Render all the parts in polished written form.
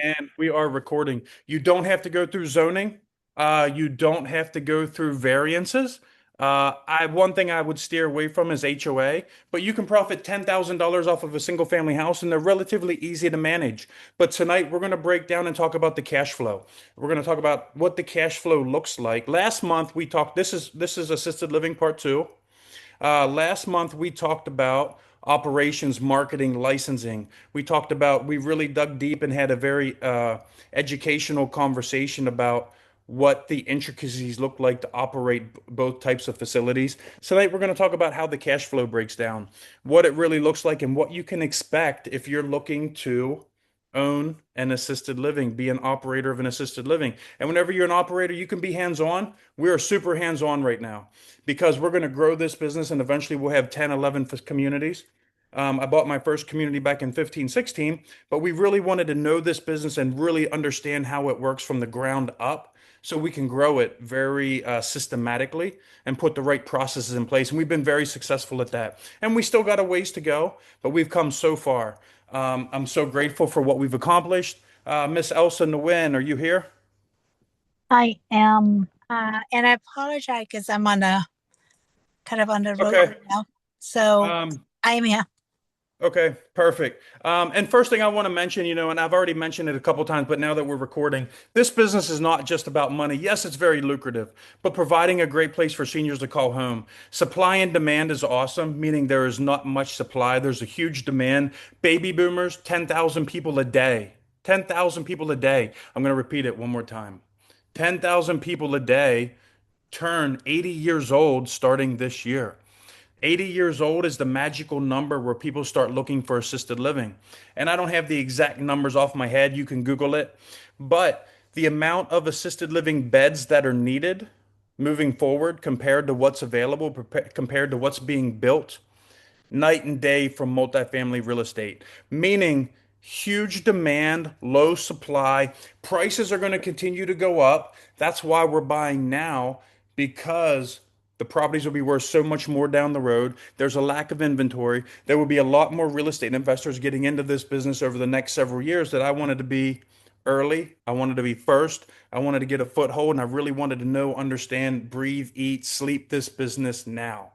And we are recording. You don't have to go through zoning. You don't have to go through variances. One thing I would steer away from is HOA, but you can profit $10,000 off of a single family house, and they're relatively easy to manage. But tonight we're going to break down and talk about the cash flow. We're going to talk about what the cash flow looks like. Last month we talked. This is assisted living part two. Last month, we talked about operations, marketing, licensing. We really dug deep and had a very educational conversation about what the intricacies look like to operate both types of facilities. Tonight, we're going to talk about how the cash flow breaks down, what it really looks like, and what you can expect if you're looking to own an assisted living, be an operator of an assisted living. And whenever you're an operator, you can be hands-on. We are super hands-on right now because we're going to grow this business and eventually we'll have 10, 11 communities. I bought my first community back in 15, 16, but we really wanted to know this business and really understand how it works from the ground up so we can grow it very systematically and put the right processes in place. And we've been very successful at that. And we still got a ways to go, but we've come so far. I'm so grateful for what we've accomplished. Miss Elsa Nguyen, are you here? I am, and I apologize because I'm on a kind of on the road Okay. right now. So Um, I am here. Okay, perfect. And first thing I want to mention, and I've already mentioned it a couple times, but now that we're recording, this business is not just about money. Yes, it's very lucrative, but providing a great place for seniors to call home. Supply and demand is awesome, meaning there is not much supply. There's a huge demand. Baby boomers, 10,000 people a day. 10,000 people a day. I'm going to repeat it one more time. 10,000 people a day turn 80 years old starting this year. 80 years old is the magical number where people start looking for assisted living. And I don't have the exact numbers off my head. You can Google it. But the amount of assisted living beds that are needed moving forward compared to what's available, compared to what's being built, night and day from multifamily real estate, meaning huge demand, low supply. Prices are going to continue to go up. That's why we're buying now because the properties will be worth so much more down the road. There's a lack of inventory. There will be a lot more real estate investors getting into this business over the next several years that I wanted to be early. I wanted to be first. I wanted to get a foothold and I really wanted to know, understand, breathe, eat, sleep this business now.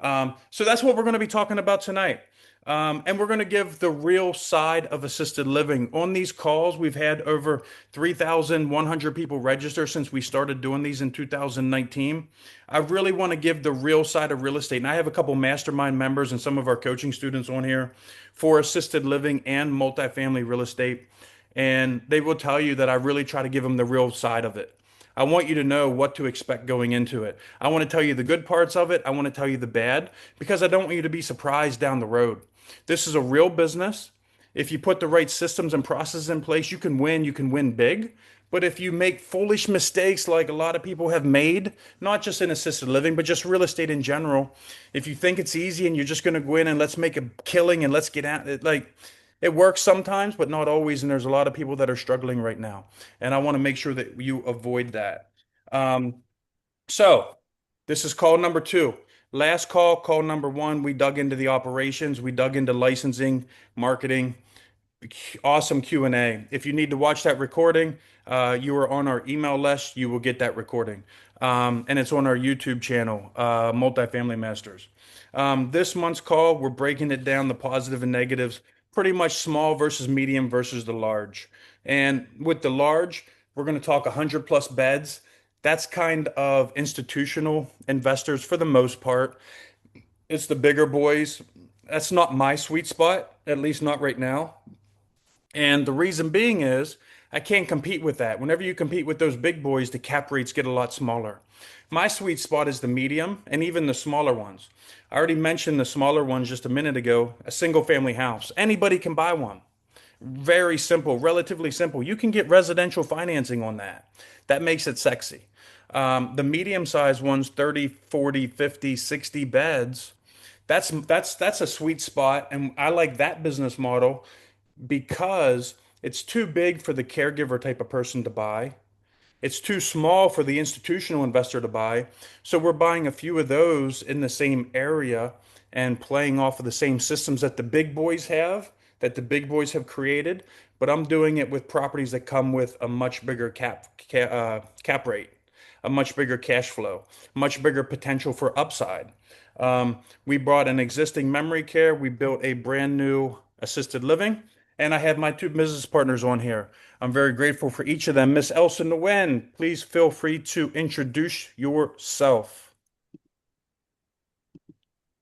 So that's what we're going to be talking about tonight. And we're going to give the real side of assisted living. On these calls, we've had over 3,100 people register since we started doing these in 2019. I really want to give the real side of real estate. And I have a couple mastermind members and some of our coaching students on here for assisted living and multifamily real estate. And they will tell you that I really try to give them the real side of it. I want you to know what to expect going into it. I want to tell you the good parts of it. I want to tell you the bad because I don't want you to be surprised down the road. This is a real business. If you put the right systems and processes in place, you can win big. But if you make foolish mistakes like a lot of people have made, not just in assisted living, but just real estate in general, if you think it's easy and you're just going to go in and let's make a killing and let's get at it, like it works sometimes, but not always. And there's a lot of people that are struggling right now. And I want to make sure that you avoid that. Um, so this is call number two. Last call, call number one, we dug into the operations, we dug into licensing, marketing, awesome Q&A. If you need to watch that recording, you are on our email list, you will get that recording. And it's on our YouTube channel, Multifamily Masters. This month's call, we're breaking it down, the positive and negatives, pretty much small versus medium versus the large. And with the large, we're going to talk 100 plus beds. That's kind of institutional investors for the most part. It's the bigger boys. That's not my sweet spot, at least not right now. And the reason being is I can't compete with that. Whenever you compete with those big boys, the cap rates get a lot smaller. My sweet spot is the medium and even the smaller ones. I already mentioned the smaller ones just a minute ago, a single family house. Anybody can buy one. Very simple, relatively simple. You can get residential financing on that. That makes it sexy. The medium sized ones, 30, 40, 50, 60 beds, that's a sweet spot. And I like that business model because it's too big for the caregiver type of person to buy. It's too small for the institutional investor to buy. So we're buying a few of those in the same area and playing off of the same systems that the big boys have. that the big boys have created, but I'm doing it with properties that come with a much bigger cap rate, a much bigger cash flow, much bigger potential for upside. We brought an existing memory care, we built a brand new assisted living, and I have my two business partners on here. I'm very grateful for each of them. Miss Elsa Nguyen, please feel free to introduce yourself.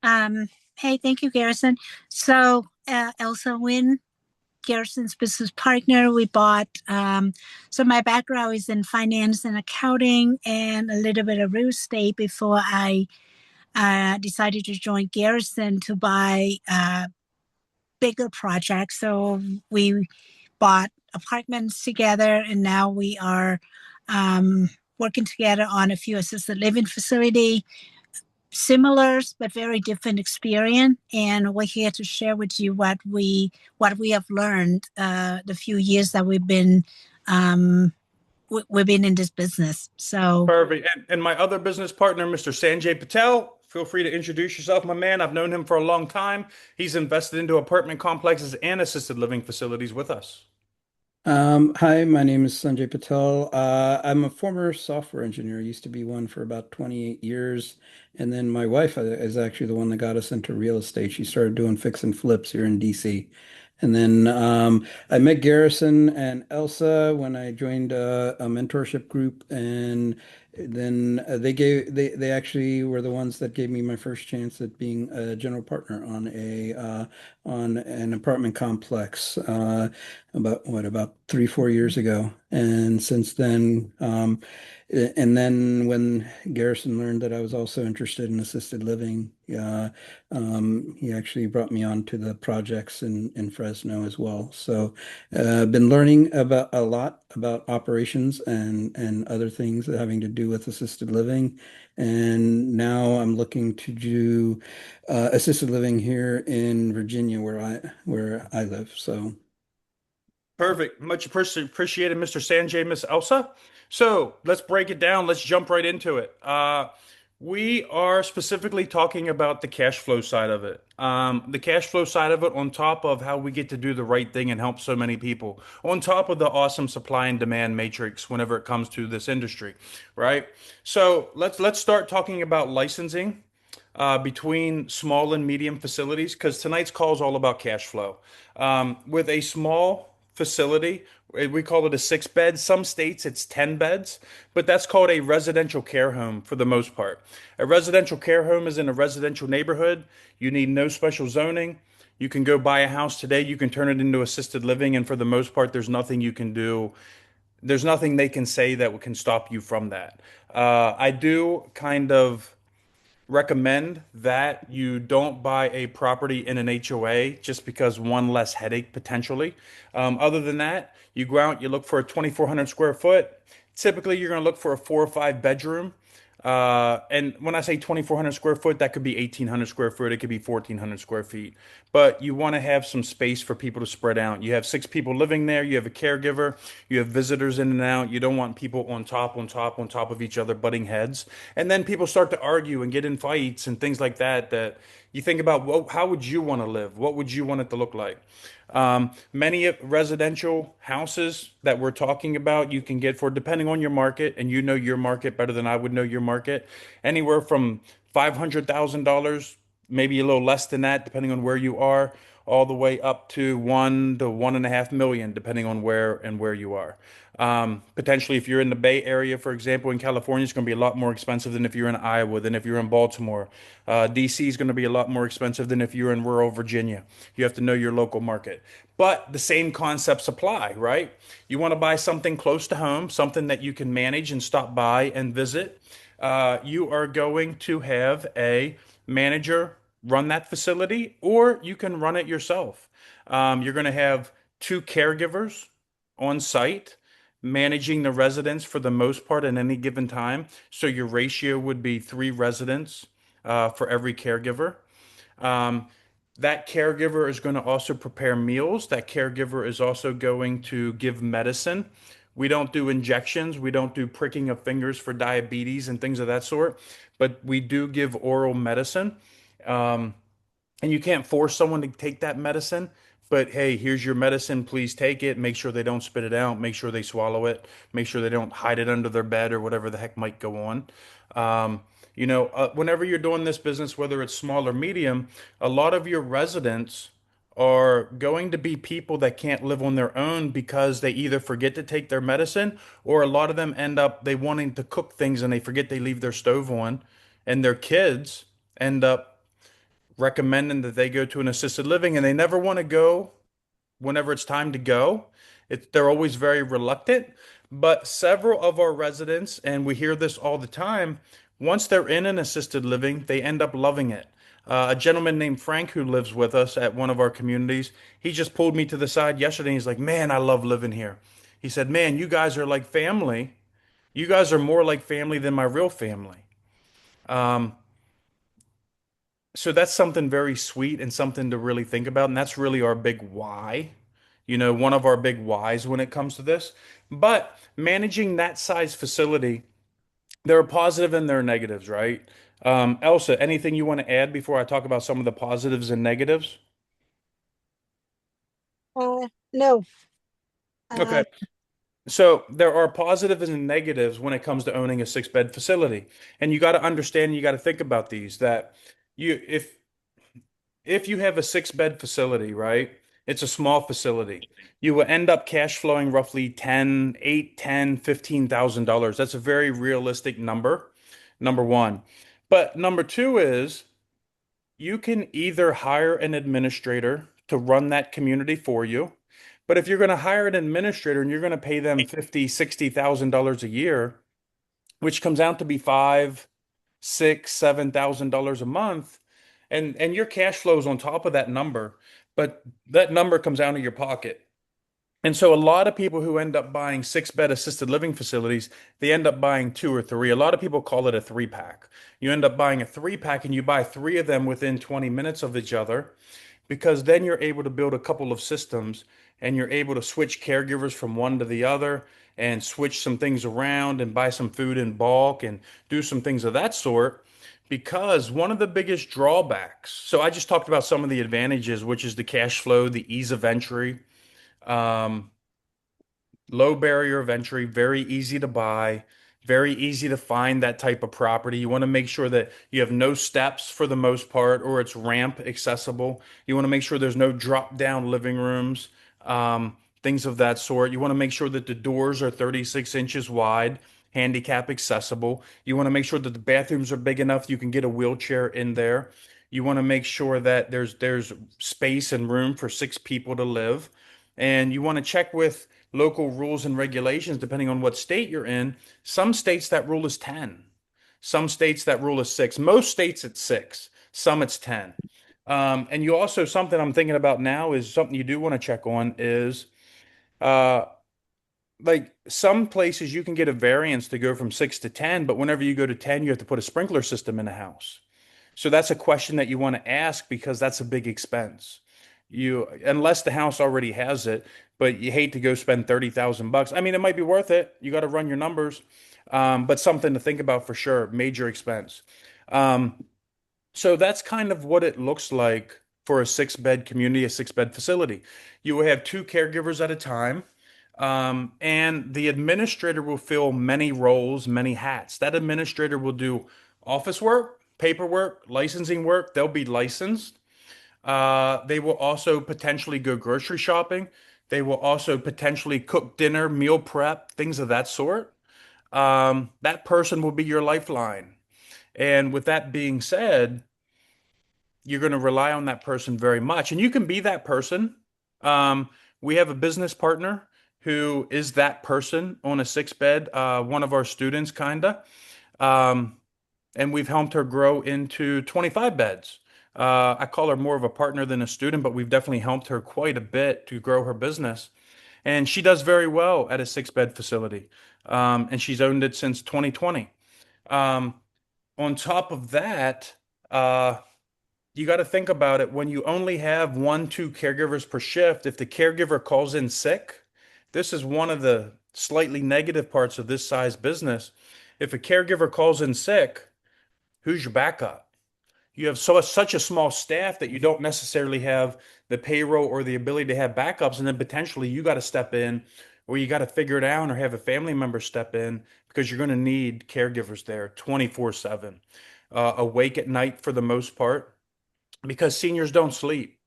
Um, hey, thank you, Garrison. So, Elsa Wynn, Garrison's business partner, we bought. So, my background is in finance and accounting and a little bit of real estate before I decided to join Garrison to buy bigger projects. So, we bought apartments together, and now we are working together on a few assisted living facility, similar but very different experience, and we're here to share with you what we have learned the few years that um, we've been in this business. So Perfect. And my other business partner, Mr. Sanjay Patel, feel free to introduce yourself, my man. I've known him for a long time. He's invested into apartment complexes and assisted living facilities with us. Hi, my name is Sanjay Patel. I'm a former software engineer. I used to be one for about 28 years. And then my wife is actually the one that got us into real estate. She started doing fix and flips here in DC. And then I met Garrison and Elsa when I joined a mentorship group. And then they actually were the ones that gave me my first chance at being a general partner on an apartment complex. About 3, 4 years ago. And since then, and then when Garrison learned that I was also interested in assisted living, he actually brought me on to the projects in Fresno as well. So I've been learning about a lot about operations and other things having to do with assisted living. And now I'm looking to do assisted living here in Virginia where I live. So Perfect. Much appreciated, Mr. Sanjay, Miss Elsa. So let's break it down. Let's jump right into it. We are specifically talking about the cash flow side of it. The cash flow side of it, on top of how we get to do the right thing and help so many people, on top of the awesome supply and demand matrix whenever it comes to this industry, right? So let's start talking about licensing between small and medium facilities because tonight's call is all about cash flow. With a small facility, we call it a 6 bed. Some states it's 10 beds, but that's called a residential care home for the most part. A residential care home is in a residential neighborhood. You need no special zoning. You can go buy a house today, you can turn it into assisted living, and for the most part, there's nothing you can do. There's nothing they can say that can stop you from that. I do kind of recommend that you don't buy a property in an HOA just because one less headache potentially. Other than that, you go out, you look for a 2,400 square foot. Typically, you're going to look for a 4 or 5 bedroom. And when I say 2,400 square foot, that could be 1,800 square foot, it could be 1,400 square feet. But you want to have some space for people to spread out. You have 6 people living there, you have a caregiver, you have visitors in and out. You don't want people on top, on top, on top of each other, butting heads. And then people start to argue and get in fights and things like that. That you think about, well, how would you want to live? What would you want it to look like? Many residential houses that we're talking about, you can get for, depending on your market, and you know your market better than I would know your market, anywhere from $500,000, maybe a little less than that, depending on where you are, all the way up to 1 to 1.5 million, depending on where you are. Potentially, if you're in the Bay Area, for example, in California, it's going to be a lot more expensive than if you're in Iowa, than if you're in Baltimore. DC is going to be a lot more expensive than if you're in rural Virginia. You have to know your local market. But the same concepts apply, right? You want to buy something close to home, something that you can manage and stop by and visit. You are going to have a manager run that facility, or you can run it yourself. You're going to have two caregivers on site managing the residents for the most part at any given time. So your ratio would be 3 residents for every caregiver. Um, that caregiver is going to also prepare meals. That caregiver is also going to give medicine. We don't do injections. We don't do pricking of fingers for diabetes and things of that sort, but we do give oral medicine. Um, and you can't force someone to take that medicine. But hey, here's your medicine. Please take it. Make sure they don't spit it out. Make sure they swallow it. Make sure they don't hide it under their bed or whatever the heck might go on. Um, whenever you're doing this business, whether it's small or medium, a lot of your residents are going to be people that can't live on their own because they either forget to take their medicine, or a lot of them end up they wanting to cook things and they forget they leave their stove on, and their kids end up recommending that they go to an assisted living, and they never want to go whenever it's time to go. They're always very reluctant. But several of our residents, and we hear this all the time, once they're in an assisted living, they end up loving it. A gentleman named Frank who lives with us at one of our communities, he just pulled me to the side yesterday. And he's like, "Man, I love living here." He said, "Man, you guys are like family. You guys are more like family than my real family." Um, so that's something very sweet and something to really think about. And that's really our big why, one of our big whys when it comes to this. But managing that size facility, there are positive and there are negatives, right? Elsa, anything you want to add before I talk about some of the positives and negatives? No. Okay. So there are positives and negatives when it comes to owning a six-bed facility. And you got to understand, you got to think about these that you if you have a six-bed facility, right? It's a small facility. You will end up cash flowing roughly 10, 8, 10, $15,000. That's a very realistic number, number one. But number two is you can either hire an administrator to run that community for you. But if you're going to hire an administrator and you're going to pay them 50, $60,000 a year, which comes out to be five, six, $7,000 a month, and your cash flows on top of that number, but that number comes out of your pocket. And so a lot of people who end up buying six-bed assisted living facilities, they end up buying two or three. A lot of people call it a three pack. You end up buying a three pack and you buy three of them within 20 minutes of each other, because then you're able to build a couple of systems and you're able to switch caregivers from one to the other and switch some things around and buy some food in bulk and do some things of that sort. Because one of the biggest drawbacks, so I just talked about some of the advantages, which is the cash flow, the ease of entry, um, low barrier of entry, very easy to buy, very easy to find that type of property. You want to make sure that you have no steps for the most part, or it's ramp accessible. You want to make sure there's no drop down living rooms, things of that sort. You want to make sure that the doors are 36 inches wide, handicap accessible. You want to make sure that the bathrooms are big enough you can get a wheelchair in there. You want to make sure that there's space and room for six people to live. And you want to check with local rules and regulations depending on what state you're in. Some states that rule is 10. Some states that rule is six. Most states it's six. Some it's 10. And you also, something I'm thinking about now is something you do want to check on is uh, like some places you can get a variance to go from six to 10, but whenever you go to 10, you have to put a sprinkler system in a house. So that's a question that you want to ask because that's a big expense. Unless the house already has it, but you hate to go spend 30,000 bucks. I mean, it might be worth it. You got to run your numbers. But something to think about for sure. Major expense. Um, so that's kind of what it looks like for a six-bed community, a six-bed facility. You will have two caregivers at a time. And the administrator will fill many roles, many hats. That administrator will do office work, paperwork, licensing work. They'll be licensed. They will also potentially go grocery shopping. They will also potentially cook dinner, meal prep, things of that sort. That person will be your lifeline. And with that being said, you're going to rely on that person very much. And you can be that person. We have a business partner who is that person on a six bed, one of our students, kinda. Um, and we've helped her grow into 25 beds. I call her more of a partner than a student, but we've definitely helped her quite a bit to grow her business. And she does very well at a six-bed facility. And she's owned it since 2020. Um, on top of that, you got to think about it when you only have one, two caregivers per shift. If the caregiver calls in sick, this is one of the slightly negative parts of this size business. If a caregiver calls in sick, who's your backup? you have such a small staff that you don't necessarily have the payroll or the ability to have backups, and then potentially you got to step in, or you got to figure it out, or have a family member step in because you're going to need caregivers there 24/7, awake at night for the most part because seniors don't sleep.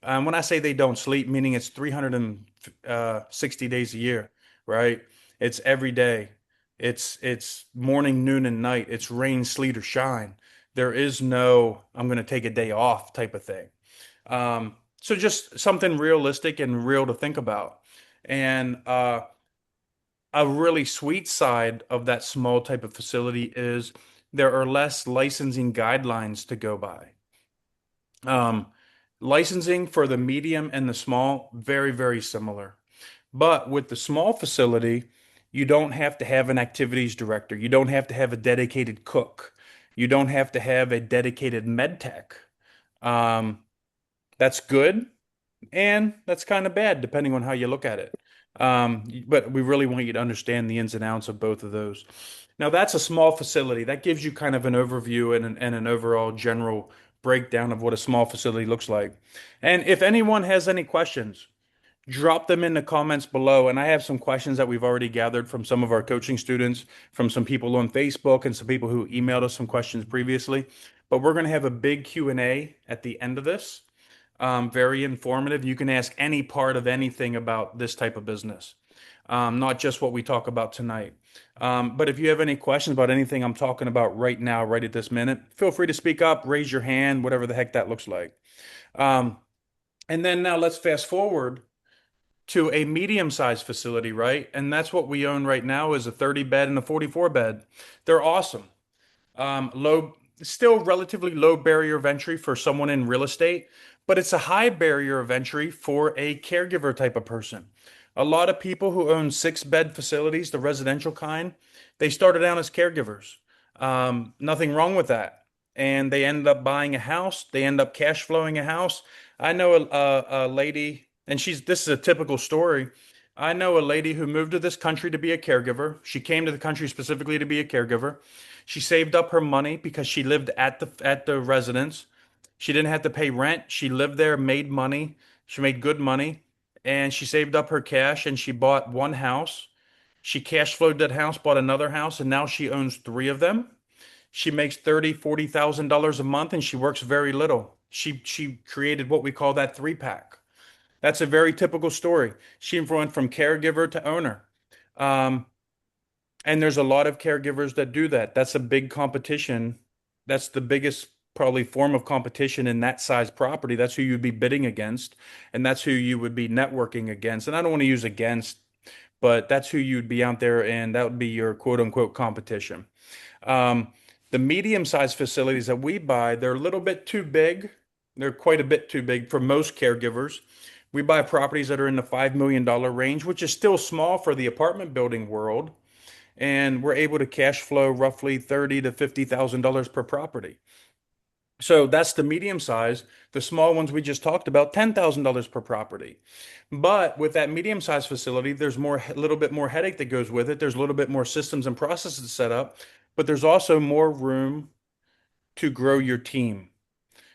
When I say they don't sleep, meaning it's 360 days a year, right? It's every day. It's morning, noon, and night. It's rain, sleet, or shine. There is no I'm going to take a day off type of thing. So just something realistic and real to think about. And a really sweet side of that small type of facility is there are less licensing guidelines to go by. Um, Licensing for the medium and the small, very, very similar. But with the small facility, you don't have to have an activities director. You don't have to have a dedicated cook. You don't have to have a dedicated med tech. Um, that's good and that's kind of bad, depending on how you look at it. But we really want you to understand the ins and outs of both of those. Now, that's a small facility. That gives you kind of an overview and an overall general breakdown of what a small facility looks like. And if anyone has any questions, drop them in the comments below. And I have some questions that we've already gathered from some of our coaching students, from some people on Facebook, and some people who emailed us some questions previously. But we're going to have a big Q&A at the end of this. Very informative. You can ask any part of anything about this type of business, not just what we talk about tonight. But if you have any questions about anything I'm talking about right now, right at this minute, feel free to speak up, raise your hand, whatever the heck that looks like. Um, and then now let's fast forward to a medium-sized facility, right? And that's what we own right now is a 30 bed and a 44 bed. They're awesome. Low, still relatively low barrier of entry for someone in real estate, but it's a high barrier of entry for a caregiver type of person. A lot of people who own six-bed facilities, the residential kind, they started out as caregivers. Nothing wrong with that. And they end up buying a house. They end up cash flowing a house. I know a lady, and this is a typical story. I know a lady who moved to this country to be a caregiver. She came to the country specifically to be a caregiver. She saved up her money because she lived at the residence. She didn't have to pay rent. She lived there, made money. She made good money, and she saved up her cash and she bought one house. She cash flowed that house, bought another house, and now she owns three of them. She makes $30,000, $40,000 a month, and she works very little. She created what we call that three pack. That's a very typical story. She went from caregiver to owner. Um, and there's a lot of caregivers that do that. That's a big competition. That's the biggest probably form of competition in that size property. That's who you'd be bidding against, and that's who you would be networking against. And I don't want to use against, but that's who you'd be out there, and that would be your quote unquote competition. Um, the medium-sized facilities that we buy, they're a little bit too big. They're quite a bit too big for most caregivers. We buy properties that are in the $5 million range, which is still small for the apartment building world, and we're able to cash flow roughly $30 to $50,000 per property. So that's the medium size. The small ones we just talked about, $10,000 per property. But with that medium sized facility, there's a little bit more headache that goes with it. There's a little bit more systems and processes set up, but there's also more room to grow your team.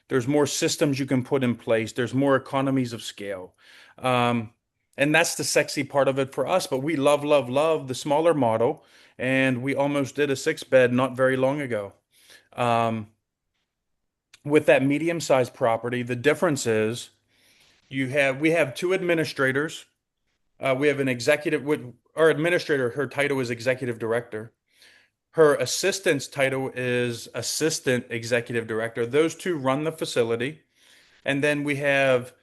There's more systems you can put in place. There's more economies of scale. Um, and that's the sexy part of it for us. But we love, love, love the smaller model. And we almost did a six bed not very long ago. Um, with that medium-sized property, the difference is we have two administrators. We have an executive with our administrator, her title is executive director. Her assistant's title is assistant executive director. Those two run the facility. And then we have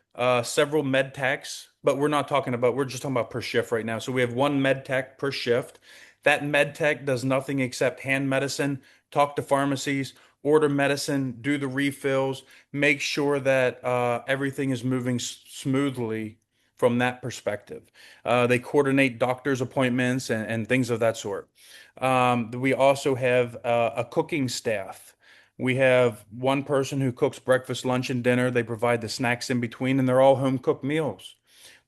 several med techs, but we're just talking about per shift right now. So we have one med tech per shift. That med tech does nothing except hand medicine, talk to pharmacies, order medicine, do the refills, make sure that everything is moving smoothly from that perspective. They coordinate doctor's appointments and things of that sort. We also have a cooking staff. We have one person who cooks breakfast, lunch, and dinner. They provide the snacks in between, and they're all home cooked meals.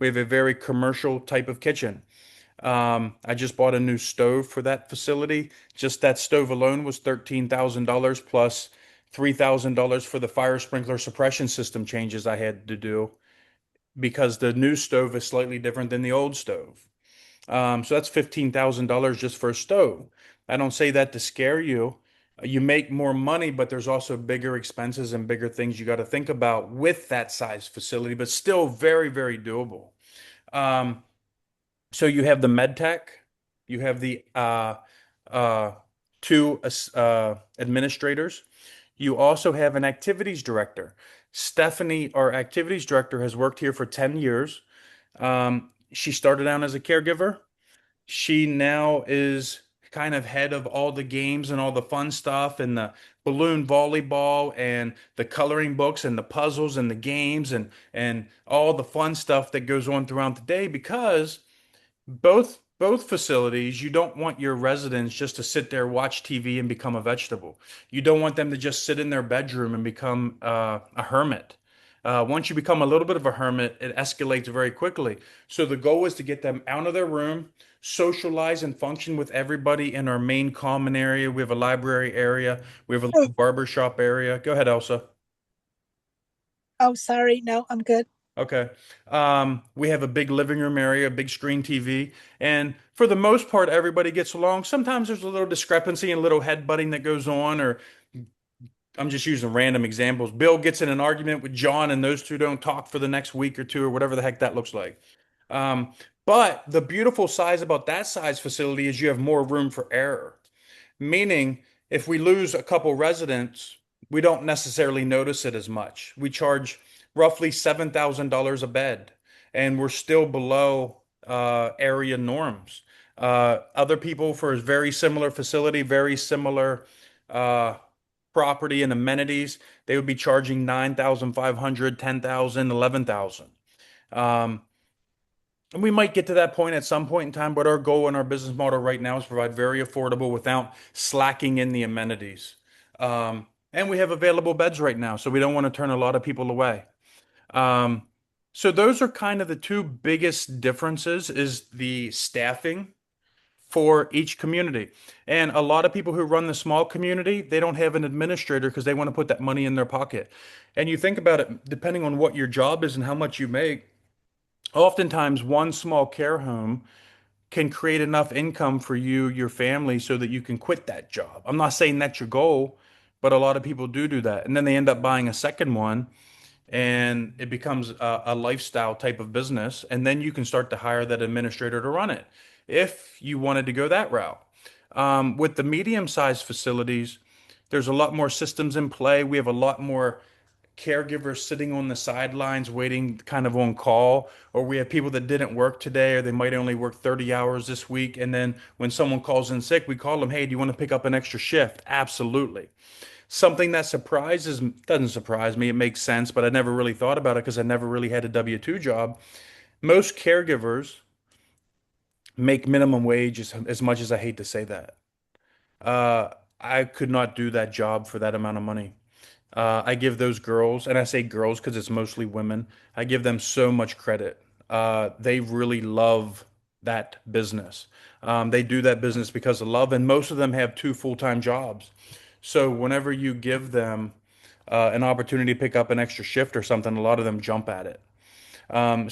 We have a very commercial type of kitchen. I just bought a new stove for that facility. Just that stove alone was $13,000 plus $3,000 for the fire sprinkler suppression system changes I had to do because the new stove is slightly different than the old stove. So that's $15,000 just for a stove. I don't say that to scare you. You make more money, but there's also bigger expenses and bigger things you got to think about with that size facility, but still very, very doable. Um, so you have the med tech, you have the uh, two administrators. You also have an activities director. Stephanie, our activities director, has worked here for 10 years. She started out as a caregiver. She now is kind of head of all the games and all the fun stuff and the balloon volleyball and the coloring books and the puzzles and the games and all the fun stuff that goes on throughout the day because both facilities, you don't want your residents just to sit there, watch TV, and become a vegetable. You don't want them to just sit in their bedroom and become a hermit. Once you become a little bit of a hermit, it escalates very quickly. So the goal is to get them out of their room, socialize and function with everybody in our main common area. We have a library area. We have a Oh, little barber shop area. Go ahead, Elsa. oh, sorry. No, I'm good. Okay. We have a big living room area, a big screen TV, and for the most part, everybody gets along. Sometimes there's a little discrepancy and a little headbutting that goes on, or I'm just using random examples. Bill gets in an argument with John, and those two don't talk for the next week or two, or whatever the heck that looks like. Um, but the beautiful size about that size facility is you have more room for error. Meaning, if we lose a couple residents, we don't necessarily notice it as much. We charge roughly $7,000 a bed, and we're still below area norms. Other people for a very similar facility, very similar uh, property and amenities, they would be charging 9,500, 10,000, 11,000. And we might get to that point at some point in time, but our goal in our business model right now is provide very affordable without slacking in the amenities. And we have available beds right now, so we don't want to turn a lot of people away. Um, so those are kind of the two biggest differences is the staffing for each community. And a lot of people who run the small community, they don't have an administrator because they want to put that money in their pocket. And you think about it, depending on what your job is and how much you make, oftentimes one small care home can create enough income for you, your family, so that you can quit that job. I'm not saying that's your goal, but a lot of people do that. And then they end up buying a second one and it becomes a lifestyle type of business. And then you can start to hire that administrator to run it if you wanted to go that route. With the medium-sized facilities, there's a lot more systems in play. We have a lot more caregivers sitting on the sidelines waiting kind of on call, or we have people that didn't work today, or they might only work 30 hours this week. And then when someone calls in sick, we call them, hey, do you want to pick up an extra shift? Absolutely. Something that surprises, doesn't surprise me, it makes sense, but I never really thought about it because I never really had a W-2 job. Most caregivers make minimum wage as much as I hate to say that. Uh, I could not do that job for that amount of money. I give those girls, and I say girls because it's mostly women, I give them so much credit. They really love that business. They do that business because of love, and most of them have two full-time jobs. So whenever you give them an opportunity to pick up an extra shift or something, a lot of them jump at it.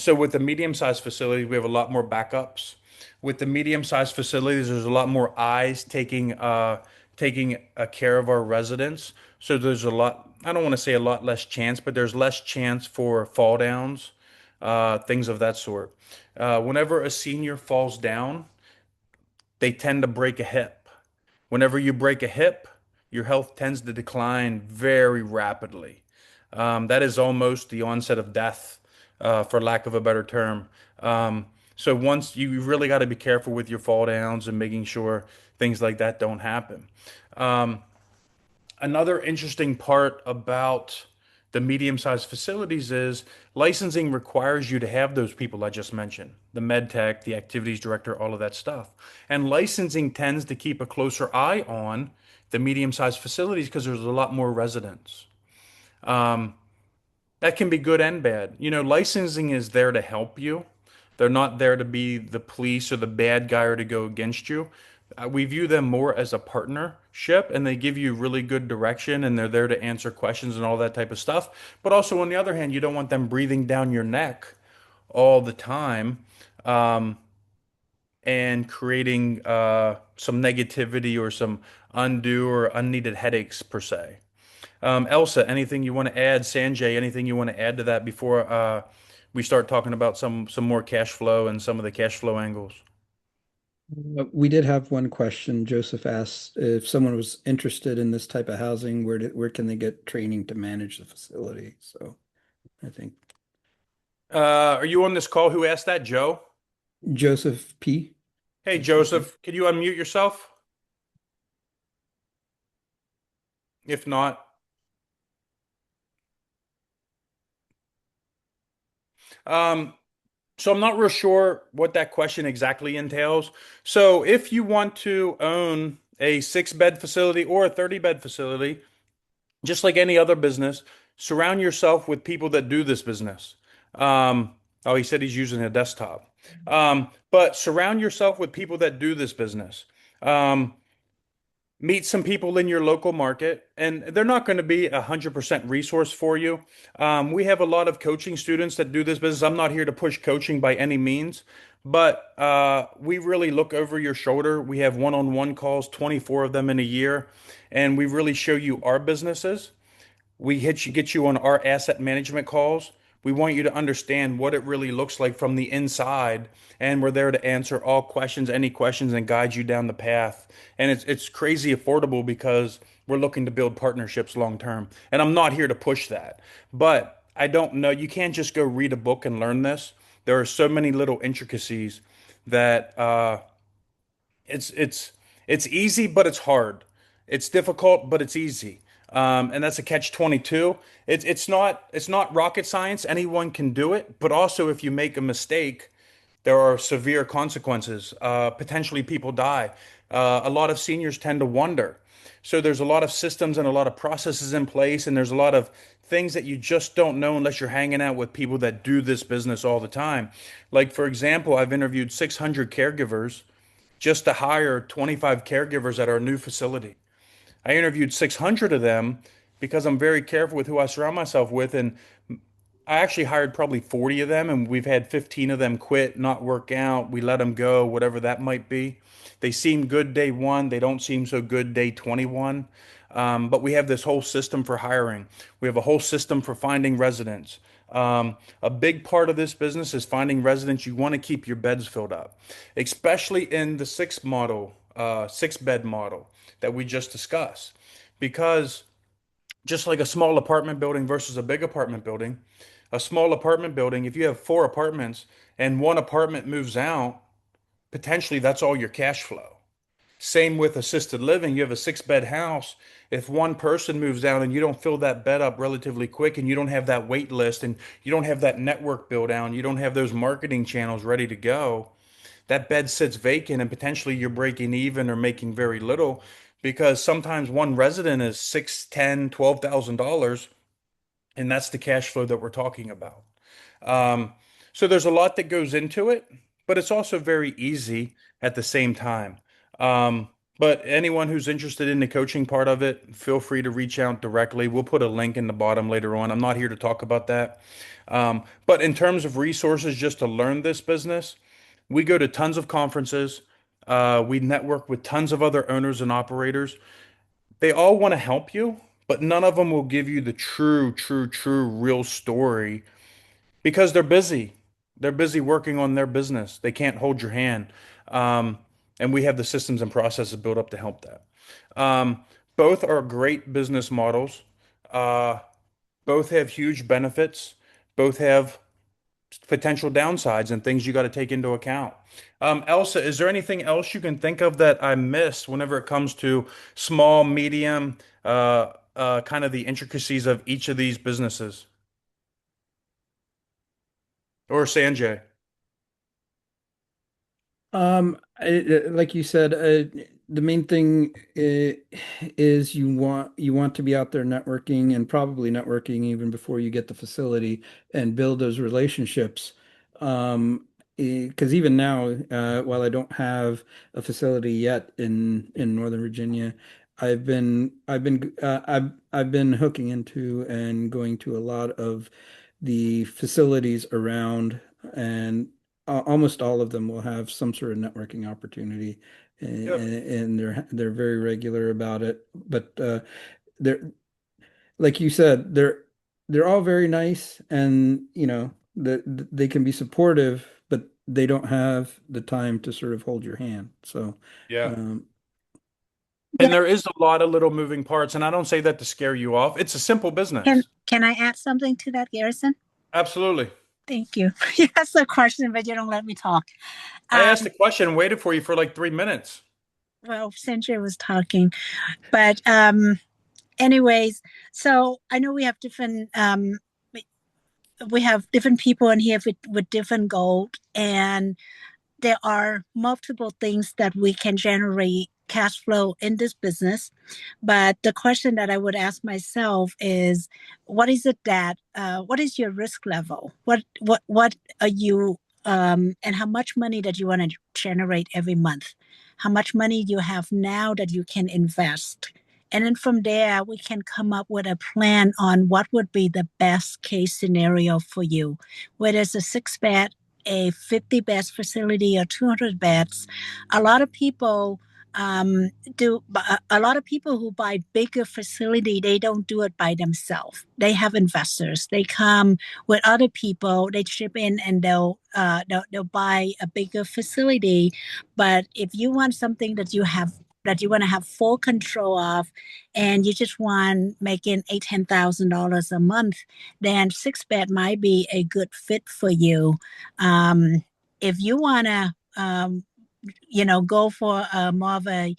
So with the medium-sized facilities, we have a lot more backups. With the medium-sized facilities, there's a lot more eyes taking care of our residents. So there's a lot, I don't want to say a lot less chance, but there's less chance for fall downs, things of that sort. Whenever a senior falls down, they tend to break a hip. Whenever you break a hip, your health tends to decline very rapidly. That is almost the onset of death, for lack of a better term. Um, so once you really got to be careful with your fall downs and making sure things like that don't happen. Um, Another interesting part about the medium-sized facilities is licensing requires you to have those people I just mentioned, the med tech, the activities director, all of that stuff. And licensing tends to keep a closer eye on the medium-sized facilities because there's a lot more residents. Um, that can be good and bad. You know, licensing is there to help you. They're not there to be the police or the bad guy or to go against you. We view them more as a partnership, and they give you really good direction, and they're there to answer questions and all that type of stuff. But also, on the other hand, you don't want them breathing down your neck all the time, um, and creating some negativity or some undue or unneeded headaches per se. Elsa, anything you want to add? Sanjay, anything you want to add to that before we start talking about some more cash flow and some of the cash flow angles? We did have one question. Joseph asked if someone was interested in this type of housing, where can they get training to manage the facility? So I think Are you on this call? Who asked that? Joe? Joseph P. Hey, I think he. Joseph, can you unmute yourself? If not, um, so I'm not real sure what that question exactly entails. So if you want to own a 6 bed facility or a 30 bed facility, just like any other business, surround yourself with people that do this business. Oh, he said he's using a desktop. But surround yourself with people that do this business. Um, Meet some people in your local market, and they're not going to be 100% resource for you. We have a lot of coaching students that do this business. I'm not here to push coaching by any means, but we really look over your shoulder. We have one-on-one calls, 24 of them in a year, and we really show you our businesses. We get you on our asset management calls. We want you to understand what it really looks like from the inside, and we're there to answer all questions, any questions, and guide you down the path. And it's crazy affordable because we're looking to build partnerships long term. And I'm not here to push that, but I don't know. You can't just go read a book and learn this. There are so many little intricacies that it's it's easy, but it's hard. It's difficult, but it's easy. And that's a catch 22. It's not rocket science. Anyone can do it, but also if you make a mistake, there are severe consequences. Potentially people die. A lot of seniors tend to wonder. So there's a lot of systems and a lot of processes in place, and there's a lot of things that you just don't know unless you're hanging out with people that do this business all the time. Like, for example, I've interviewed 600 caregivers just to hire 25 caregivers at our new facility. I interviewed 600 of them because I'm very careful with who I surround myself with. And I actually hired probably 40 of them, and we've had 15 of them quit, not work out. We let them go, whatever that might be. They seem good day one, they don't seem so good day 21. But we have this whole system for hiring, we have a whole system for finding residents. A big part of this business is finding residents. You want to keep your beds filled up, especially in the 6 bed model that we just discussed. Because just like a small apartment building versus a big apartment building, a small apartment building, if you have 4 apartments and one apartment moves out, potentially that's all your cash flow. Same with assisted living. You have a 6 bed house. If one person moves out and you don't fill that bed up relatively quick, and you don't have that wait list, and you don't have that network build out, you don't have those marketing channels ready to go, that bed sits vacant, and potentially you're breaking even or making very little, because sometimes one resident is six, 10, $12,000, and that's the cash flow that we're talking about. Um, so there's a lot that goes into it, but it's also very easy at the same time. Um, but anyone who's interested in the coaching part of it, feel free to reach out directly. We'll put a link in the bottom later on. I'm not here to talk about that. But in terms of resources, just to learn this business, we go to tons of conferences. We network with tons of other owners and operators. They all want to help you, but none of them will give you the true, real story because they're busy. They're busy working on their business. They can't hold your hand. Um, and we have the systems and processes built up to help that. Um, Both are great business models. Uh, both have huge benefits. Both have potential downsides and things you got to take into account. Elsa, is there anything else you can think of that I missed whenever it comes to small, medium, kind of the intricacies of each of these businesses? Or Sanjay? Like you said, the main thing is you want to be out there networking, and probably networking even before you get the facility and build those relationships. Um, because even now, while I don't have a facility yet in Northern Virginia, I've been hooking into and going to a lot of the facilities around, and almost all of them will have some sort of networking opportunity, Yep. and they're very regular about it. But they're like you said, they're all very nice, and they can be supportive, but they don't have the time to sort of hold your hand. So, Yeah. um, And there is a lot of little moving parts, and I don't say that to scare you off. It's a simple Can business. can I add something to that, Garrison? Absolutely. Thank you. You asked a question, but you don't let me talk. I asked Um, a question, waited for you for like 3 minutes. well, Sanjay was talking, but anyways, so I know we have different we have different people in here with different goals, and there are multiple things that we can generate cash flow in this business. But the question that I would ask myself is, what is it that, what is your risk level? What are you, and how much money that you want to generate every month? How much money you have now that you can invest? And then from there, we can come up with a plan on what would be the best case scenario for you, whether it's a six bed, a 50 beds facility or 200 beds. A lot of people do, a lot of people who buy bigger facility, they don't do it by themselves. They have investors. They come with other people, they chip in, and they'll buy a bigger facility. But if you want something that you want to have full control of, and you just want making $8,000-10,000 a month, then six bed might be a good fit for you. If you want to, go for more of a,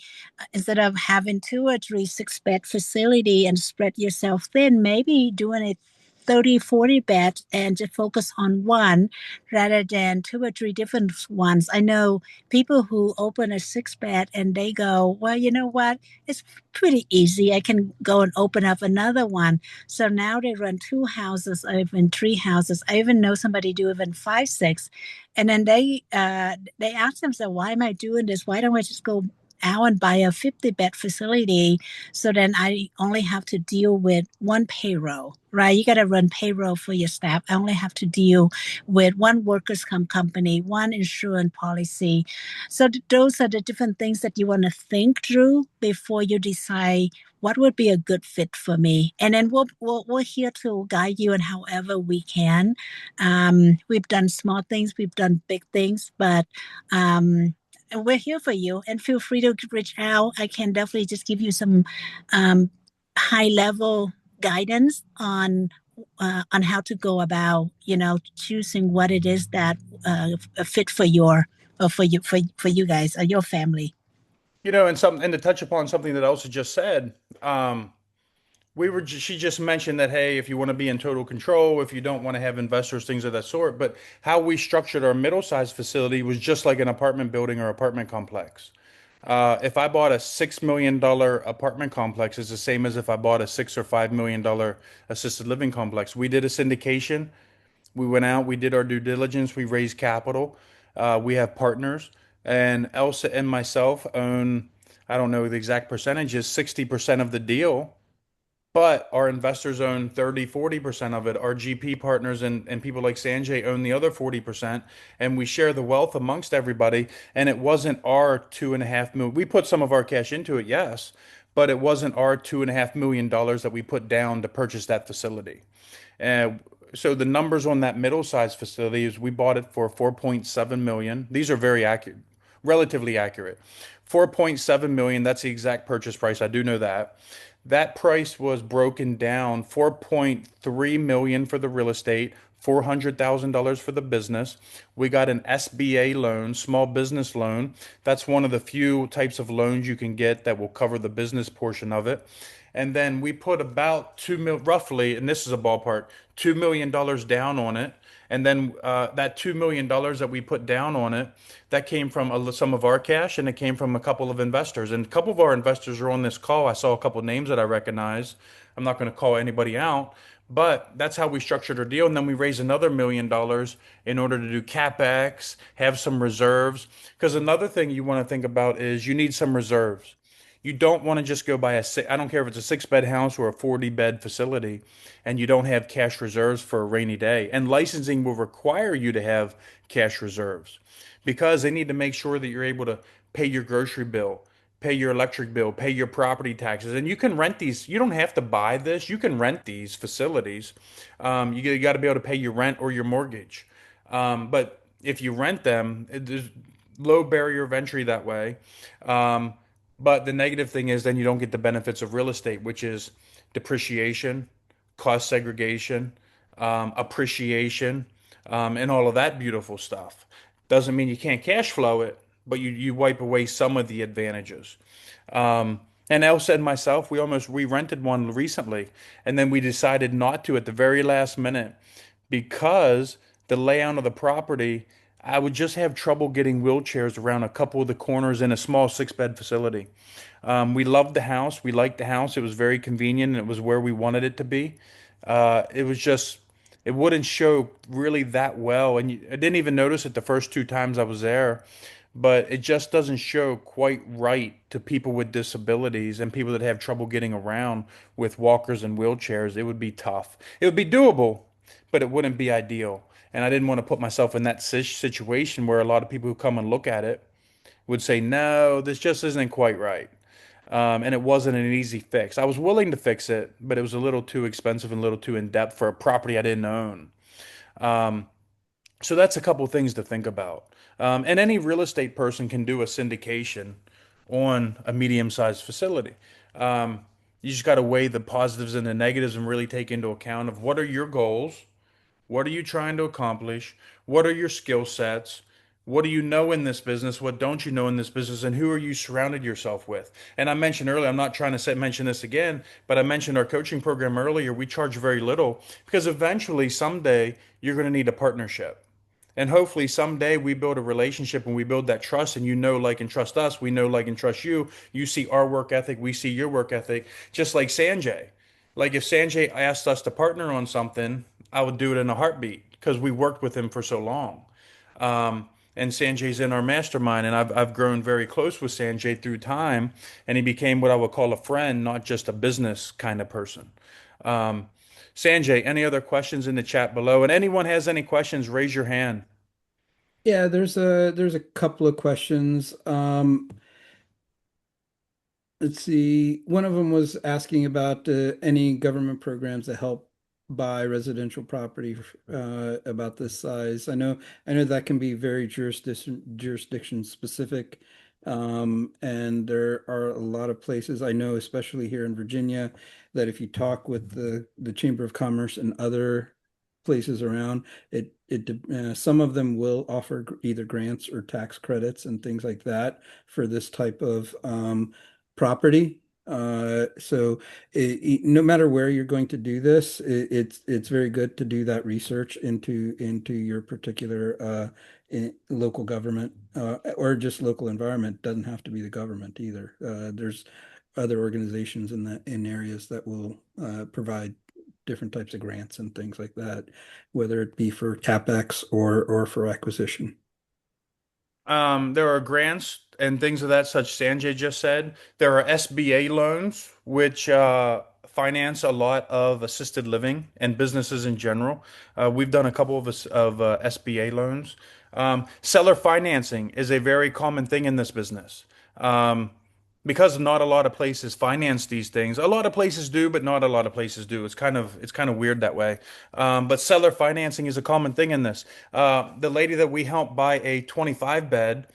instead of having two or three six-bed facility and spread yourself thin, maybe doing it 30, 40 beds and just focus on one rather than two or three different ones. I know people who open a six bed and they go, well, you know what? It's pretty easy. I can go and open up another one. So now they run two houses, or even three houses. I even know somebody do even five, six. And then they ask themselves, why am I doing this? Why don't I just go out and buy a 50 bed facility, so then I only have to deal with one payroll, right? You got to run payroll for your staff. I only have to deal with one workers' comp company, one insurance policy. So those are the different things that you want to think through before you decide what would be a good fit for me. And then we're here to guide you in however we can. We've done small things, we've done big things, but and we're here for you. And feel free to reach out. I can definitely just give you some um, high level guidance on how to go about, choosing what it is that fit for your or for you guys or your family. And to touch upon something that Elsa just said, um, she just mentioned that, hey, if you want to be in total control, if you don't want to have investors, things of that sort. But how we structured our middle-sized facility was just like an apartment building or apartment complex. If I bought a $6 million apartment complex, it's the same as if I bought a $6 or $5 million assisted living complex. We did a syndication. We went out, we did our due diligence, we raised capital. We have partners, and Elsa and myself own, I don't know the exact percentages, 60% of the deal, but our investors own 30, 40% of it. Our GP partners and people like Sanjay own the other 40%, and we share the wealth amongst everybody. And it wasn't our 2.5 million. We put some of our cash into it, yes, but it wasn't our $2.5 million that we put down to purchase that facility. And so the numbers on that middle-sized facility is we bought it for 4.7 million. These are very accurate, relatively accurate. 4.7 million, that's the exact purchase price. I do know that. That price was broken down 4.3 million for the real estate, $400,000 for the business. We got an SBA loan, small business loan. That's one of the few types of loans you can get that will cover the business portion of it. And then we put about 2 mil, roughly, and this is a ballpark, $2 million down on it. And then that $2 million that we put down on it, that came from some of our cash, and it came from a couple of investors. And a couple of our investors are on this call. I saw a couple of names that I recognize. I'm not going to call anybody out, But that's how we structured our deal. And then we raised another $1 million in order to do CapEx, have some reserves. Because another thing you want to think about is you need some reserves. You don't want to just go buy I don't care if it's a 6 bed house or a 40 bed facility, and you don't have cash reserves for a rainy day. And licensing will require you to have cash reserves because they need to make sure that you're able to pay your grocery bill, pay your electric bill, pay your property taxes. And you can rent these. You don't have to buy this. You can rent these facilities. You got to be able to pay your rent or your mortgage. But if you rent them, there's low barrier of entry that way. Um, but the negative thing is then you don't get the benefits of real estate, which is depreciation, cost segregation, appreciation, and all of that beautiful stuff. Doesn't mean you can't cash flow it, but you wipe away some of the advantages. And Elsa and myself, we rented one recently, and then we decided not to at the very last minute because the layout of the property, I would just have trouble getting wheelchairs around a couple of the corners in a small 6 bed facility. We loved the house. We liked the house. It was very convenient, and it was where we wanted it to be. It was just, it wouldn't show really that well. And I didn't even notice it the first 2 times I was there, but it just doesn't show quite right to people with disabilities and people that have trouble getting around with walkers and wheelchairs. It would be tough. It would be doable, but it wouldn't be ideal. And I didn't want to put myself in that situation where a lot of people who come and look at it would say, no, this just isn't quite right. And it wasn't an easy fix. I was willing to fix it, but it was a little too expensive and a little too in depth for a property I didn't own. So that's a couple things to think about. And any real estate person can do a syndication on a medium-sized facility. You just got to weigh the positives and the negatives and really take into account of what are your goals, what are you trying to accomplish? What are your skill sets? What do you know in this business? What don't you know in this business? And who are you surrounded yourself with? And I mentioned earlier, I'm not trying to mention this again, but I mentioned our coaching program earlier. We charge very little because eventually, someday, you're going to need a partnership. And hopefully someday we build a relationship and we build that trust and you know, like, and trust us. We know, like, and trust you. You see our work ethic. We see your work ethic. Just like Sanjay. Like if Sanjay asked us to partner on something, I would do it in a heartbeat because we worked with him for so long. And Sanjay's in our mastermind, and I've grown very close with Sanjay through time, and he became what I would call a friend, not just a business kind of person. Um, Sanjay, any other questions in the chat below? And anyone has any questions, raise your hand. Yeah, there's a couple of questions. Let's see. One of them was asking about any government programs that help buy residential property about this size. I know that can be very jurisdiction specific, and there are a lot of places I know, especially here in Virginia, that if you talk with the Chamber of Commerce and other places around, some of them will offer either grants or tax credits and things like that for this type of property. So no matter where you're going to do this, it's very good to do that research into your particular local government or just local environment. Doesn't have to be the government either. There's other organizations in areas that will provide different types of grants and things like that, whether it be for CapEx or for acquisition. There are grants and things of that such Sanjay just said. There are SBA loans, which finance a lot of assisted living and businesses in general. We've done a couple of SBA loans. Seller financing is a very common thing in this business. Um, because not a lot of places finance these things. A lot of places do, but not a lot of places do. It's kind of weird that way. But seller financing is a common thing in this. The lady that we helped buy a 25 bed,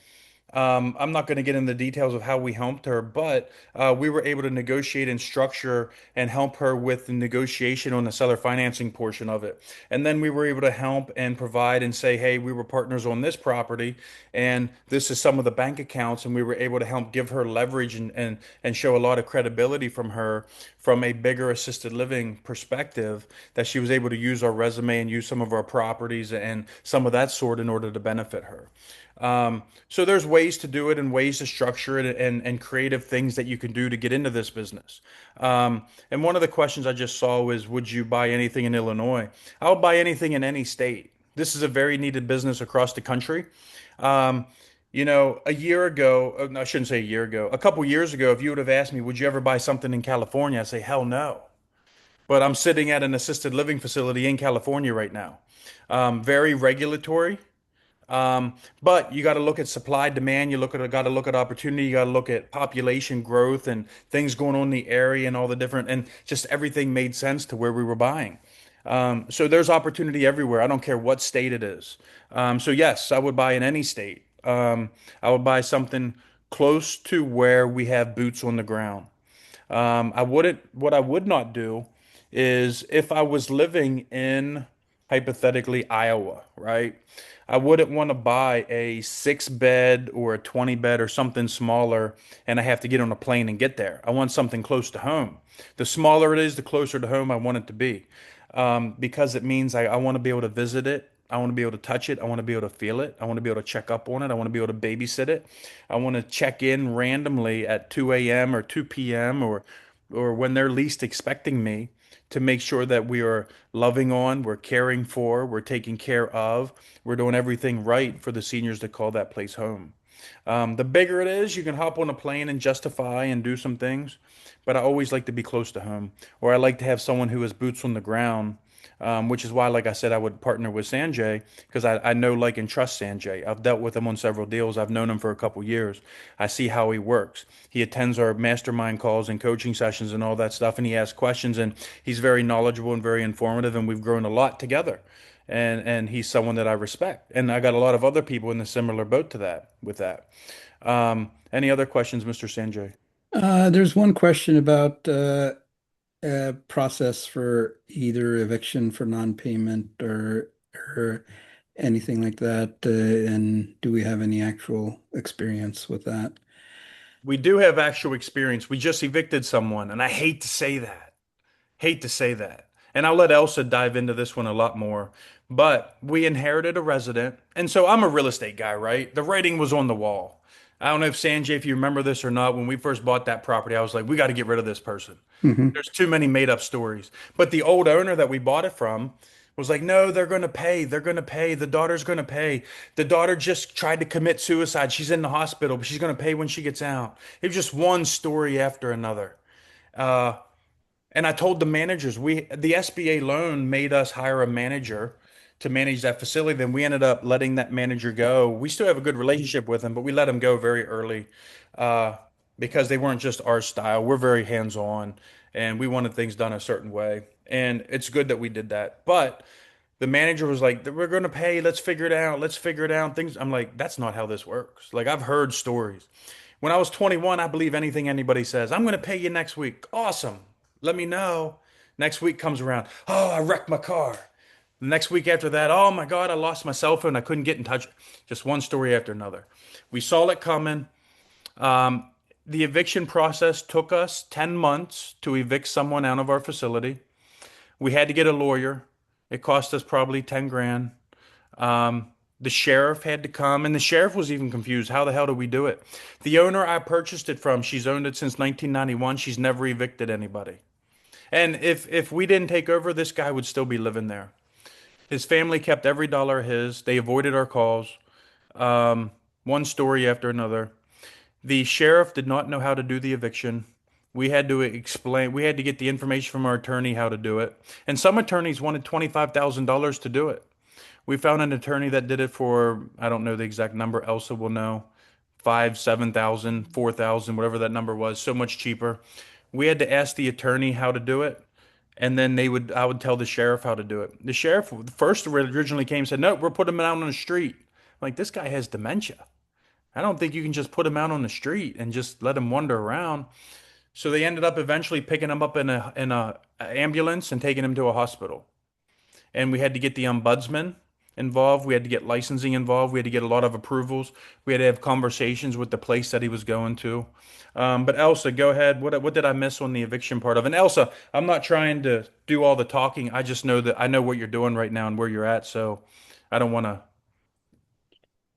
I'm not going to get into the details of how we helped her, but we were able to negotiate and structure and help her with the negotiation on the seller financing portion of it. And then we were able to help and provide and say, hey, we were partners on this property, and this is some of the bank accounts, and we were able to help give her leverage and show a lot of credibility from her from a bigger assisted living perspective that she was able to use our resume and use some of our properties and some of that sort in order to benefit her. So there's ways to do it and ways to structure it and creative things that you can do to get into this business. And one of the questions I just saw was, would you buy anything in Illinois? I would buy anything in any state. This is a very needed business across the country. Um, a year ago, no, I shouldn't say a year ago, a couple years ago, if you would have asked me, would you ever buy something in California? I'd say, hell no. But I'm sitting at an assisted living facility in California right now. Very regulatory. But you got to look at supply demand. Got to look at opportunity. You got to look at population growth and things going on in the area and all the different and just everything made sense to where we were buying. So there's opportunity everywhere. I don't care what state it is. So yes, I would buy in any state. I would buy something close to where we have boots on the ground. What I would not do is if I was living in hypothetically Iowa, right? I wouldn't want to buy a 6 bed or a 20 bed or something smaller and I have to get on a plane and get there. I want something close to home. The smaller it is, the closer to home I want it to be. Because it means I want to be able to visit it. I want to be able to touch it. I want to be able to feel it. I want to be able to check up on it. I want to be able to babysit it. I want to check in randomly at 2 a.m. or 2 p.m. or when they're least expecting me to make sure that we are loving on, we're caring for, we're taking care of, we're doing everything right for the seniors that call that place home. The bigger it is, you can hop on a plane and justify and do some things, but I always like to be close to home, or I like to have someone who has boots on the ground, which is why, like I said, I would partner with Sanjay because I know, like, and trust Sanjay. I've dealt with him on several deals. I've known him for a couple years. I see how he works. He attends our mastermind calls and coaching sessions and all that stuff, and he asks questions, and he's very knowledgeable and very informative, and we've grown a lot together. And he's someone that I respect. And I got a lot of other people in the similar boat to that with that. Any other questions, Mr. Sanjay? There's one question about process for either eviction for non-payment or anything like that. And do we have any actual experience with that? We do have actual experience. We just evicted someone, and I hate to say that. Hate to say that. And I'll let Elsa dive into this one a lot more. But we inherited a resident. And so I'm a real estate guy, right? The writing was on the wall. I don't know if Sanjay, if you remember this or not, when we first bought that property, I was like, we got to get rid of this person. Hmm. There's too many made up stories. But the old owner that we bought it from was like, no, they're going to pay. They're going to pay. The daughter's going to pay. The daughter just tried to commit suicide. She's in the hospital, but she's going to pay when she gets out. It was just one story after another. Uh, and I told the managers, the SBA loan made us hire a manager to manage that facility. Then we ended up letting that manager go. We still have a good relationship with him, but we let him go very early uh, because they weren't just our style. We're very hands-on, and we wanted things done a certain way. And it's good that we did that. But the manager was like, "We're going to pay. Let's figure it out. Let's figure it out." Things. I'm like, "That's not how this works." Like I've heard stories. When I was 21, I believe anything anybody says. I'm going to pay you next week. Awesome. Let me know. Next week comes around. Oh, I wrecked my car. The next week after that, oh my God, I lost my cell phone. I couldn't get in touch. Just one story after another. We saw it coming. Um, the eviction process took us 10 months to evict someone out of our facility. We had to get a lawyer. It cost us probably 10 grand. The sheriff had to come, and the sheriff was even confused. How the hell do we do it? The owner I purchased it from, she's owned it since 1991. She's never evicted anybody. And if we didn't take over, this guy would still be living there. His family kept every dollar of his. They avoided our calls. One story after another. The sheriff did not know how to do the eviction. We had to explain, we had to get the information from our attorney how to do it. And some attorneys wanted $25,000 to do it. We found an attorney that did it for, I don't know the exact number, Elsa will know, 5, 7,000, 4,000, whatever that number was, so much cheaper. We had to ask the attorney how to do it, and then I would tell the sheriff how to do it. The sheriff first originally came and said, no, we're putting him out on the street. I'm like, this guy has dementia. I don't think you can just put him out on the street and just let him wander around. So they ended up eventually picking him up in a ambulance and taking him to a hospital. And we had to get the ombudsman involved. We had to get licensing involved. We had to get a lot of approvals. We had to have conversations with the place that he was going to. But Elsa, go ahead. What did I miss on the eviction part of? And Elsa, I'm not trying to do all the talking. I just know that I know what you're doing right now and where you're at. So I don't want to.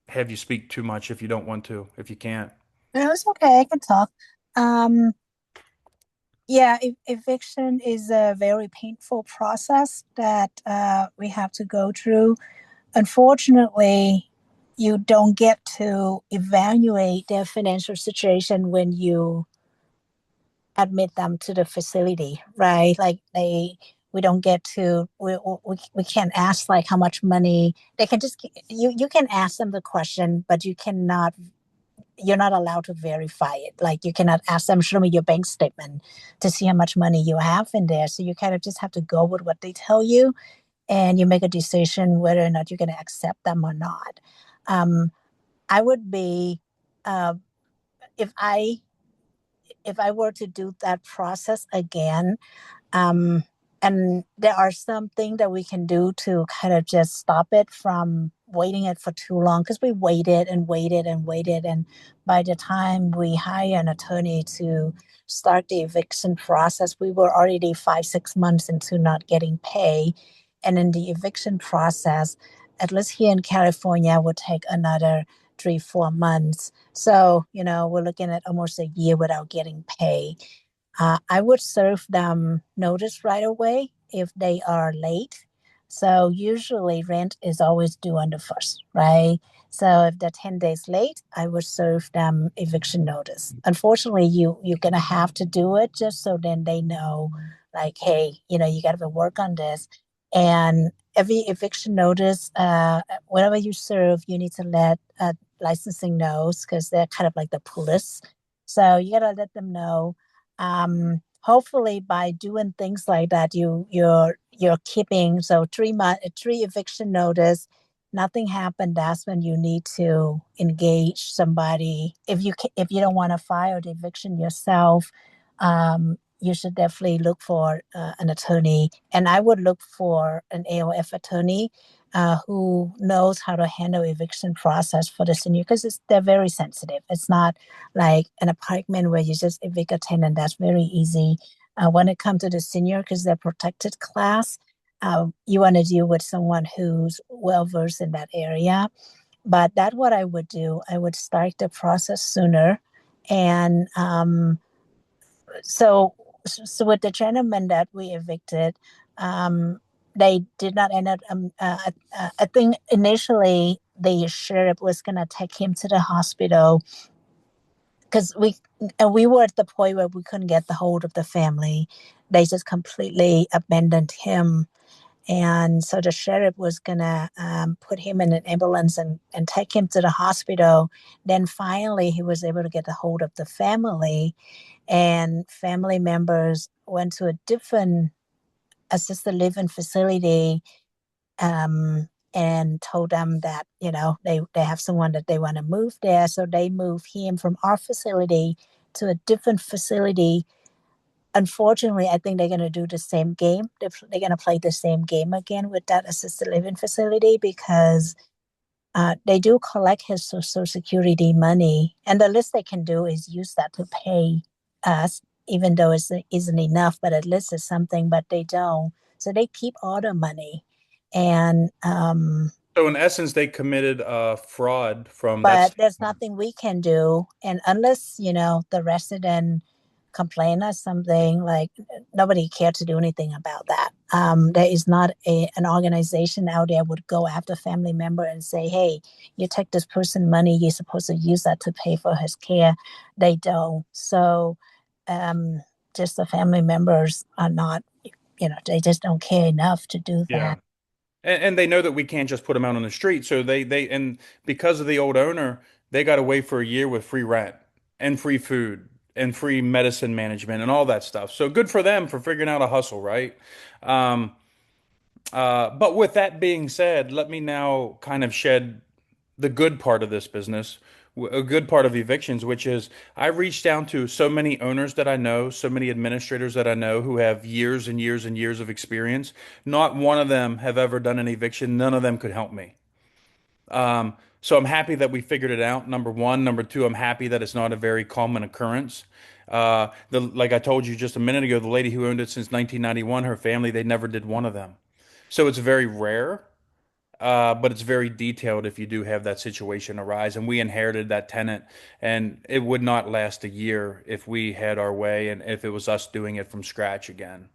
have you speak too much if you don't want to, if you can't. No, it's okay. I can talk. Um, yeah, eviction is a very painful process that we have to go through. Unfortunately, you don't get to evaluate their financial situation when you admit them to the facility, right? Like we don't get to, we can't ask like how much money they can just, you can ask them the question, but you're not allowed to verify it. Like you cannot ask them, show me your bank statement to see how much money you have in there. So you kind of just have to go with what they tell you and you make a decision whether or not you're going to accept them or not. Um, I would be, uh, if I if I were to do that process again, um, and there are some things that we can do to kind of just stop it from waiting it for too long because we waited and waited and waited. And by the time we hire an attorney to start the eviction process, we were already 5, 6 months into not getting pay. And in the eviction process, at least here in California, would take another 3, 4 months. So, we're looking at almost a year without getting pay. I would serve them notice right away if they are late. So usually rent is always due on the first, right? So if they're 10 days late, I would serve them eviction notice. Unfortunately, you're gonna have to do it just so then they know, like, hey, you gotta work on this. And every eviction notice, whenever you serve, you need to let licensing knows because they're kind of like the police. So you gotta let them know. Hopefully by doing things like that you're keeping, so 3 month, three eviction notice, nothing happened, that's when you need to engage somebody. If you don't want to file the eviction yourself, you should definitely look for an attorney, and I would look for an AOF attorney who knows how to handle eviction process for the senior because they're very sensitive. It's not like an apartment where you just evict a tenant. That's very easy. When it comes to the senior, because they're protected class, you want to deal with someone who's well versed in that area. But that's what I would do. I would start the process sooner, and so so with the gentleman that we evicted, um, they did not end up. I think initially the sheriff was gonna take him to the hospital because we were at the point where we couldn't get the hold of the family. They just completely abandoned him, and so the sheriff was gonna put him in an ambulance and take him to the hospital. Then finally, he was able to get a hold of the family, and family members went to a different assisted living facility, and told them that they have someone that they want to move there, so they moved him from our facility to a different facility. Unfortunately, I think they're going to do the same game. They're going to play the same game again with that assisted living facility because they do collect his social security money, and the least they can do is use that to pay us, even though it isn't enough. But at least it's something. But they don't, so they keep all the money, and So in essence, they committed fraud from that but there's standpoint. nothing we can do, and unless the resident complain or something, like nobody cared to do anything about that. There is not an organization out there would go after family member and say, hey, you take this person money, you're supposed to use that to pay for his care. They don't. So um, just the family members are not, they just don't care enough to do Yeah. that. And they know that we can't just put them out on the street. So and because of the old owner, they got away for a year with free rent and free food and free medicine management and all that stuff. So good for them for figuring out a hustle, right? Um, but with that being said, let me now kind of shed the good part of this business, a good part of evictions, which is I reached down to so many owners that I know, so many administrators that I know who have years and years and years of experience. Not one of them have ever done an eviction. None of them could help me. So I'm happy that we figured it out. Number one. Number two, I'm happy that it's not a very common occurrence. Like I told you just a minute ago, the lady who owned it since 1991, her family, they never did one of them. So it's very rare. but it's very detailed if you do have that situation arise. And we inherited that tenant, and it would not last a year if we had our way and if it was us doing it from scratch again.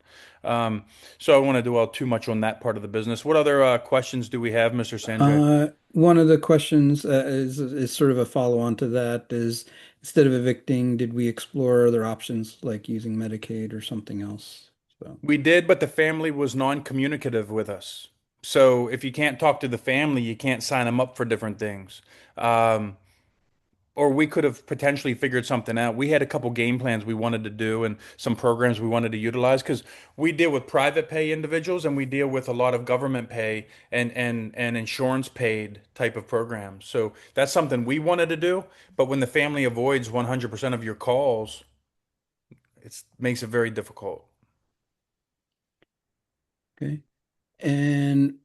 Um, so I don't want to dwell too much on that part of the business. What other questions do we have, Mr. Sanjay? One of the questions is sort of a follow-on to that is instead of evicting, did we explore other options like using Medicaid or something else? So, We did, but the family was non-communicative with us. So if you can't talk to the family, you can't sign them up for different things. Um, or we could have potentially figured something out. We had a couple game plans we wanted to do and some programs we wanted to utilize because we deal with private pay individuals and we deal with a lot of government pay and insurance paid type of programs. So that's something we wanted to do. But when the family avoids 100% of your calls, it makes it very difficult. okay. And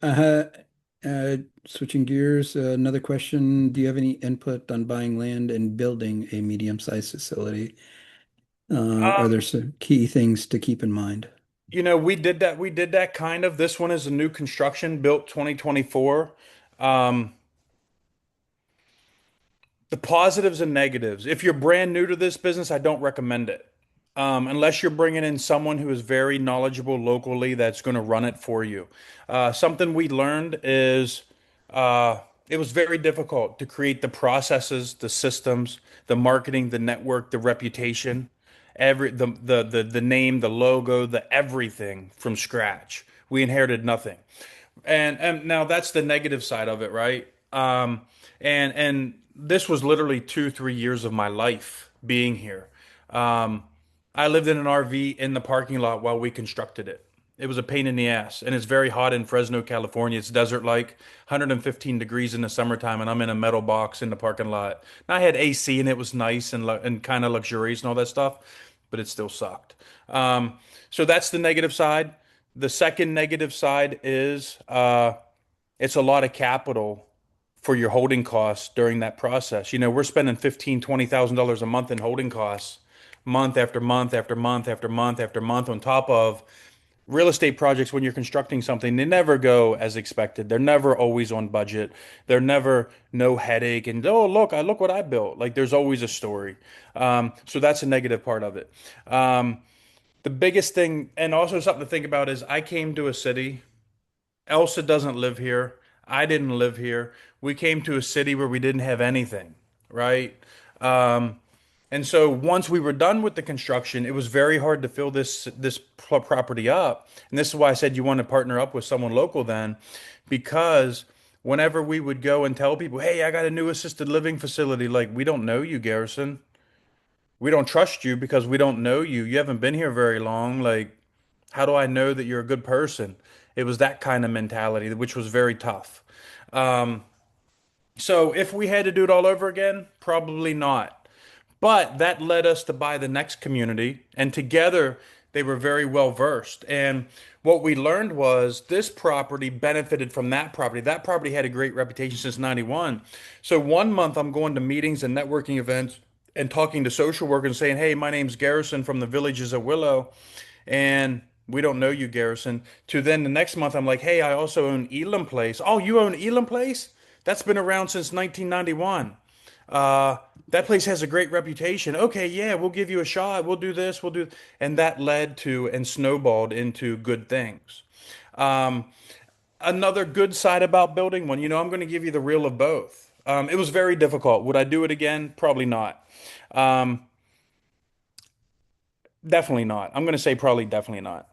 switching gears, another question. Do you have any input on buying land and building a medium-sized facility? Are there some key things to keep in mind? We did that. We did that kind of. This one is a new construction built 2024. Um, the positives and negatives. If you're brand new to this business, I don't recommend it. Unless you're bringing in someone who is very knowledgeable locally that's going to run it for you. Something we learned is it was very difficult to create the processes, the systems, the marketing, the network, the reputation, the name, the logo, the everything from scratch. We inherited nothing. And now that's the negative side of it, right? And this was literally 2, 3 years of my life being here. Um, I lived in an RV in the parking lot while we constructed it. It was a pain in the ass, and it's very hot in Fresno, California. It's desert-like, 115 degrees in the summertime, and I'm in a metal box in the parking lot. And I had AC, and it was nice and kind of luxurious and all that stuff, but it still sucked. So that's the negative side. The second negative side is it's a lot of capital for your holding costs during that process. We're spending 15, $20,000 a month in holding costs, month after month after month after month after month, on top of real estate projects. When you're constructing something, they never go as expected. They're never always on budget. They're never no headache. And oh, look what I built. Like there's always a story. So that's a negative part of it. The biggest thing, and also something to think about, is I came to a city. Elsa doesn't live here. I didn't live here. We came to a city where we didn't have anything, right? Um, and so once we were done with the construction, it was very hard to fill this property up. And this is why I said you want to partner up with someone local then, because whenever we would go and tell people, "Hey, I got a new assisted living facility," like, we don't know you, Garrison. We don't trust you because we don't know you. You haven't been here very long. Like, how do I know that you're a good person? It was that kind of mentality, which was very tough. Um, so if we had to do it all over again, probably not. But that led us to buy the next community, and together they were very well versed. And what we learned was this property benefited from that property. That property had a great reputation since 91. So one month I'm going to meetings and networking events and talking to social workers and saying, "Hey, my name's Garrison from the Villages of Willow, and we don't know you, Garrison." To then the next month I'm like, "Hey, I also own Elam Place." "Oh, you own Elam Place? That's been around since 1991. That place has a great reputation. Okay, yeah, we'll give you a shot. We'll do this. We'll do," and that led to and snowballed into good things. Um, Another good side about building one, I'm going to give you the real of both. It was very difficult. Would I do it again? Probably not. Um, Definitely not. I'm going to say probably definitely not.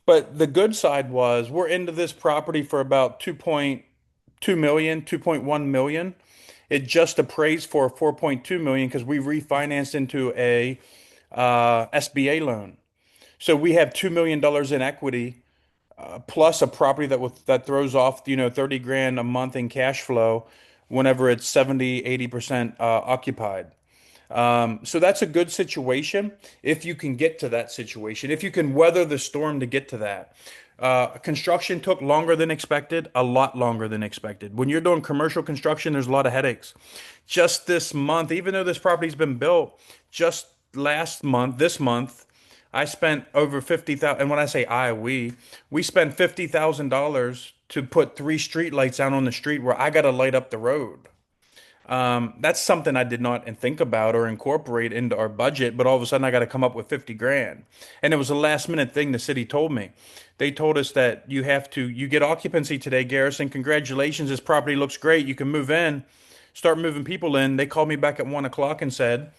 But the good side was we're into this property for about 2.2 million, 2.1 million. It just appraised for 4.2 million because we refinanced into a SBA loan. So we have $2 million in equity, plus a property that throws off, 30 grand a month in cash flow whenever it's 70, 80% occupied. So that's a good situation if you can get to that situation, if you can weather the storm to get to that. Construction took longer than expected, a lot longer than expected. When you're doing commercial construction, there's a lot of headaches. Just this month, even though this property's been built, just last month, this month, I spent over 50,000, and when I say we spent $50,000 to put three street lights out on the street where I got to light up the road. That's something I did not think about or incorporate into our budget, but all of a sudden I got to come up with 50 grand. And it was a last minute thing the city told me. They told us that you get occupancy today, Garrison. Congratulations, this property looks great. You can move in, start moving people in. They called me back at 1 o'clock and said,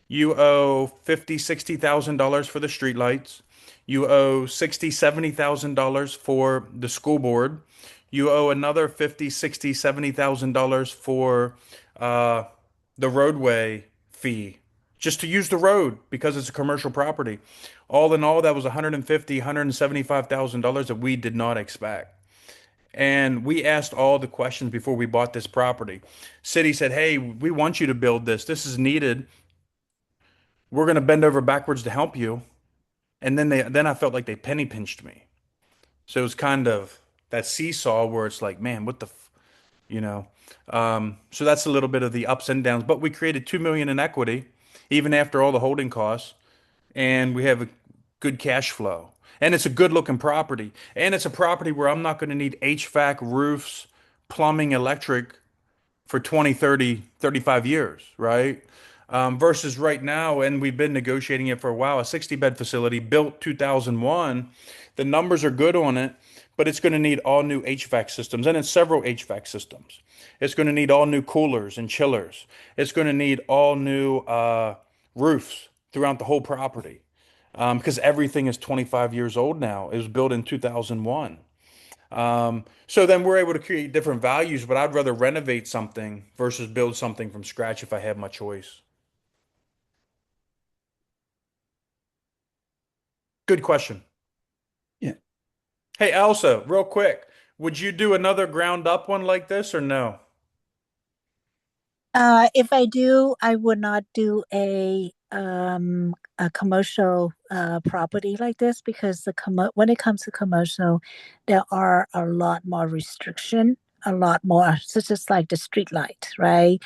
you owe 50, $60,000 for the streetlights. You owe 60, $70,000 for the school board. You owe another 50, 60, $70,000 for uh, the roadway fee just to use the road because it's a commercial property. All in all, that was 150, $175,000 that we did not expect. And we asked all the questions before we bought this property. City said, "Hey, we want you to build this. This is needed. We're going to bend over backwards to help you." And then I felt like they penny pinched me. So it was kind of that seesaw where it's like, man, what the, you know. So that's a little bit of the ups and downs. But we created 2 million in equity, even after all the holding costs, and we have a good cash flow. And it's a good looking property. And it's a property where I'm not going to need HVAC, roofs, plumbing, electric for 20, 30, 35 years, right? Versus right now, and we've been negotiating it for a while, a 60 bed facility built 2001. The numbers are good on it, but it's going to need all new HVAC systems, and it's several HVAC systems. It's going to need all new coolers and chillers. It's going to need all new roofs throughout the whole property because everything is 25 years old now. It was built in 2001. So then we're able to create different values, but I'd rather renovate something versus build something from scratch if I had my choice. Good question. Yeah. Hey, Elsa, real quick, would you do another ground up one like this or no? If I do, I would not do a commercial property like this because when it comes to commercial, there are a lot more restriction, a lot more, such as like the street light, right?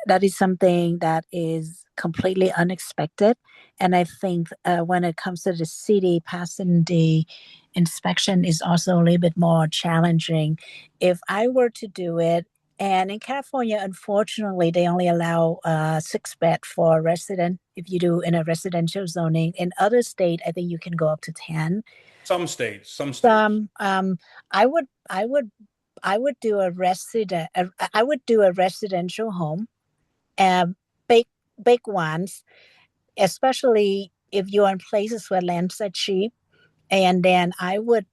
That is something that is completely unexpected. And I think when it comes to the city, passing the inspection is also a little bit more challenging. If I were to do it, and in California, unfortunately, they only allow 6 bed for a resident if you do in a residential zoning. In other state, I think you can go up to 10. Some states, some states. I would, I would, I would do I would do a residential home, um, big, big ones, especially if you're in places where lands are cheap. And then I would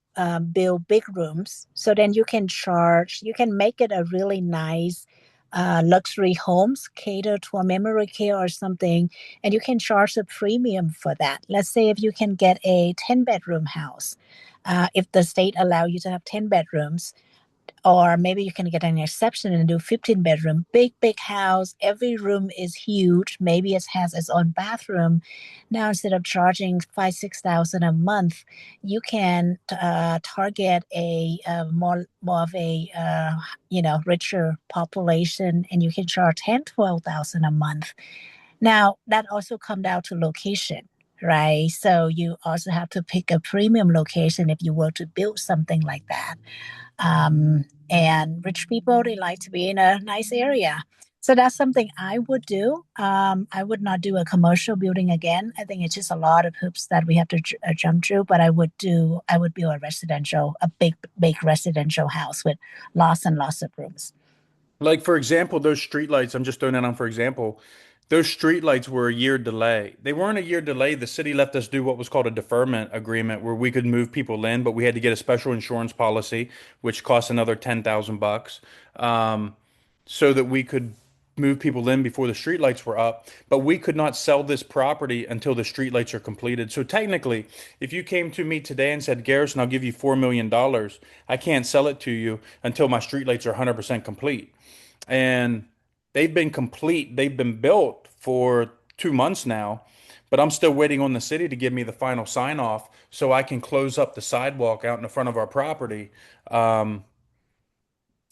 build big rooms. So then you can make it a really nice luxury homes, cater to a memory care or something, and you can charge a premium for that. Let's say if you can get a 10-bedroom house, if the state allow you to have 10 bedrooms, or maybe you can get an exception and do 15 bedroom, big house. Every room is huge. Maybe it has its own bathroom. Now, instead of charging 5, 6 thousand a month, you can target more of a richer population, and you can charge 10, 12 thousand a month. Now, that also come down to location, right? So you also have to pick a premium location if you were to build something like that. And rich people, they like to be in a nice area. So that's something I would do. I would not do a commercial building again. I think it's just a lot of hoops that we have to jump through. But I would build a big residential house with lots and lots of rooms. Like for example, those streetlights, I'm just throwing that on for example. Those streetlights were a year delay. They weren't a year delay. The city left us do what was called a deferment agreement where we could move people in, but we had to get a special insurance policy, which cost another 10,000 bucks, so that we could move people in before the streetlights were up. But we could not sell this property until the streetlights are completed. So technically, if you came to me today and said, Garrison, I'll give you $4 million, I can't sell it to you until my streetlights are 100% complete. And they've been complete. They've been built for 2 months now, but I'm still waiting on the city to give me the final sign off so I can close up the sidewalk out in the front of our property. Um,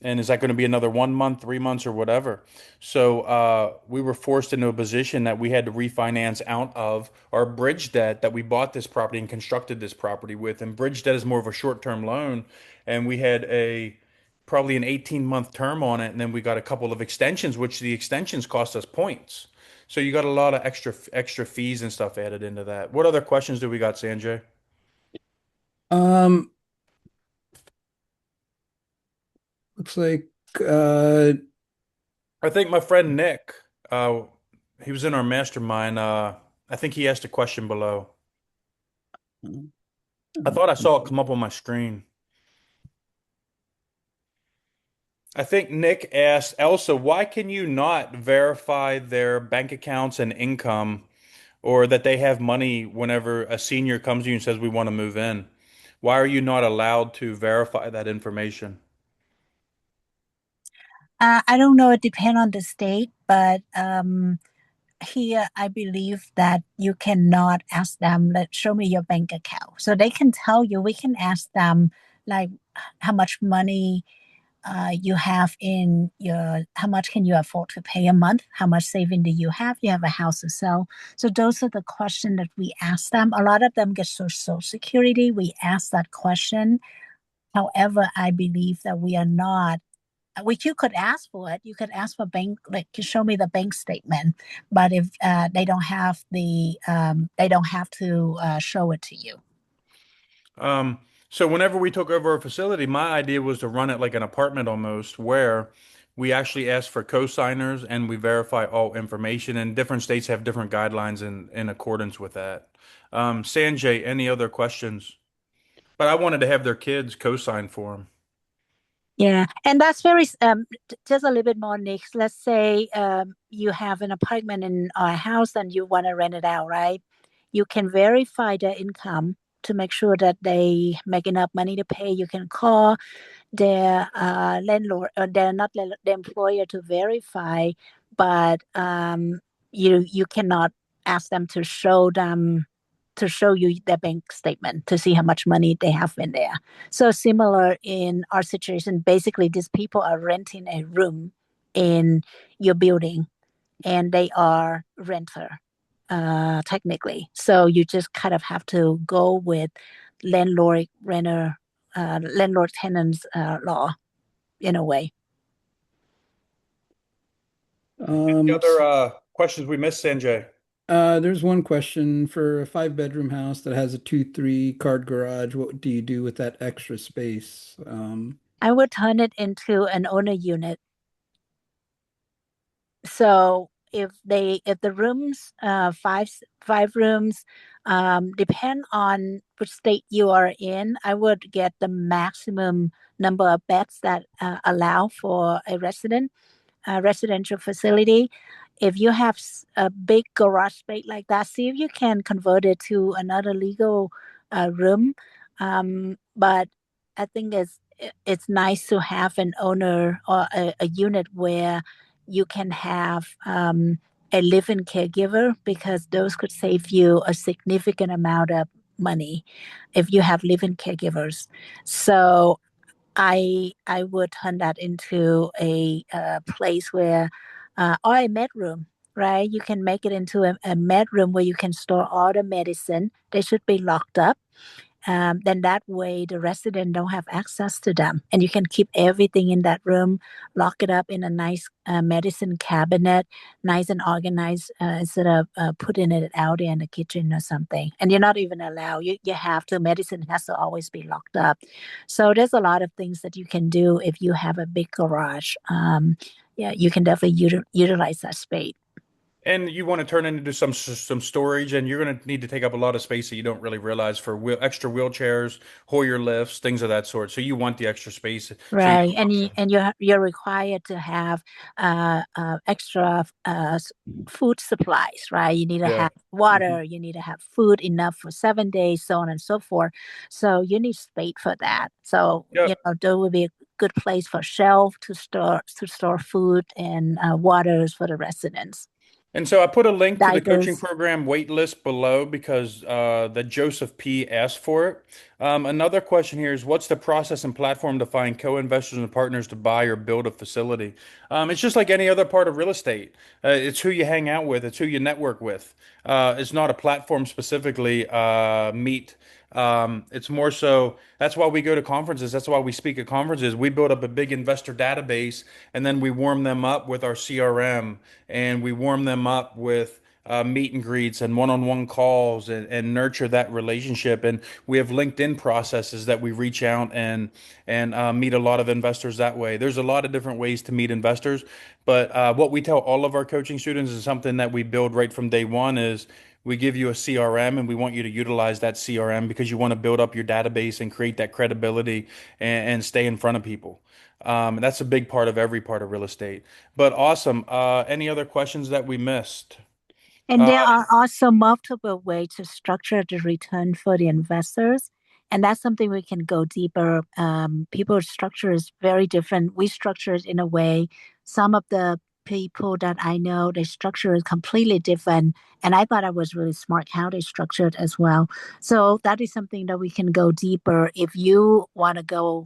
And is that going to be another 1 month, 3 months, or whatever? So we were forced into a position that we had to refinance out of our bridge debt that we bought this property and constructed this property with. And bridge debt is more of a short-term loan, and we had a probably an 18-month term on it, and then we got a couple of extensions, which the extensions cost us points. So you got a lot of extra fees and stuff added into that. What other questions do we got, Sanjay? Um, looks like uh I think my friend Nick, uh, he was in our mastermind. I think he asked a question below. I thought I saw it come up on my screen. I think Nick asked Elsa, why can you not verify their bank accounts and income or that they have money whenever a senior comes to you and says we want to move in? Why are you not allowed to verify that information? I don't know. It depends on the state, but here I believe that you cannot ask them, like, show me your bank account. So they can tell you. We can ask them like how much money you have in your, how much can you afford to pay a month? How much saving do you have? You have a house to sell. So those are the questions that we ask them. A lot of them get social security. We ask that question. However, I believe that we are not, which you could ask for it. You could ask for bank, like, to show me the bank statement. But if they don't have they don't have to show it to you. Um, so whenever we took over a facility, my idea was to run it like an apartment almost, where we actually ask for co-signers and we verify all information, and different states have different guidelines in accordance with that. Sanjay, any other questions? But I wanted to have their kids co-sign for them. Yeah, and that's very just a little bit more next. Let's say you have an apartment in a house and you want to rent it out, right? You can verify their income to make sure that they make enough money to pay. You can call their landlord, or they're not the employer, to verify, but you cannot ask them to show you their bank statement to see how much money they have in there. So similar in our situation, basically these people are renting a room in your building and they are renter technically. So you just kind of have to go with landlord renter landlord tenants law in a way. Any um other questions we missed, Sanjay? there's one question for a 5 bedroom house that has a 2-3 card garage. What do you do with that extra space? I would turn it into an owner unit. So if the rooms five rooms depend on which state you are in, I would get the maximum number of beds that allow for a residential facility. If you have a big garage space like that, see if you can convert it to another legal room. But I think it's nice to have an owner or a unit where you can have a live-in caregiver, because those could save you a significant amount of money if you have live-in caregivers. So I would turn that into a place where, or a bedroom, right? You can make it into a bedroom where you can store all the medicine. They should be locked up. Then that way the resident don't have access to them, and you can keep everything in that room, lock it up in a nice medicine cabinet, nice and organized, instead of putting it out there in the kitchen or something. And you're not even allowed. You have to. Medicine has to always be locked up. So there's a lot of things that you can do if you have a big garage. Yeah, you can definitely utilize that space. And you want to turn it into some storage, and you're going to need to take up a lot of space that you don't really realize for extra wheelchairs, Hoyer lifts, things of that sort. So you want the extra space so you Right, don't have to. and you're required to have extra food supplies, right? You need to Yeah. have water, you need to have food enough for 7 days, so on and so forth. So you need space for that. So Yep. there will be a good place for shelf to store food and waters for the residents. And so I put a link to the coaching Diapers. program wait list below because the Joseph P asked for it. Another question here is what's the process and platform to find co-investors and partners to buy or build a facility? It's just like any other part of real estate. It's who you hang out with, it's who you network with. It's not a platform specifically, meet. It's more so that's why we go to conferences. That's why we speak at conferences. We build up a big investor database and then we warm them up with our CRM and we warm them up with meet and greets and one-on-one calls and nurture that relationship. And we have LinkedIn processes that we reach out and meet a lot of investors that way. There's a lot of different ways to meet investors, but what we tell all of our coaching students is something that we build right from day one is we give you a CRM and we want you to utilize that CRM because you want to build up your database and create that credibility and stay in front of people. That's a big part of every part of real estate. But awesome. Any other questions that we missed? And Uh, there are also multiple ways to structure the return for the investors. And that's something we can go deeper. People's structure is very different. We structure it in a way. Some of the people that I know, they structure it completely different. And I thought I was really smart how they structured as well. So that is something that we can go deeper if you want to go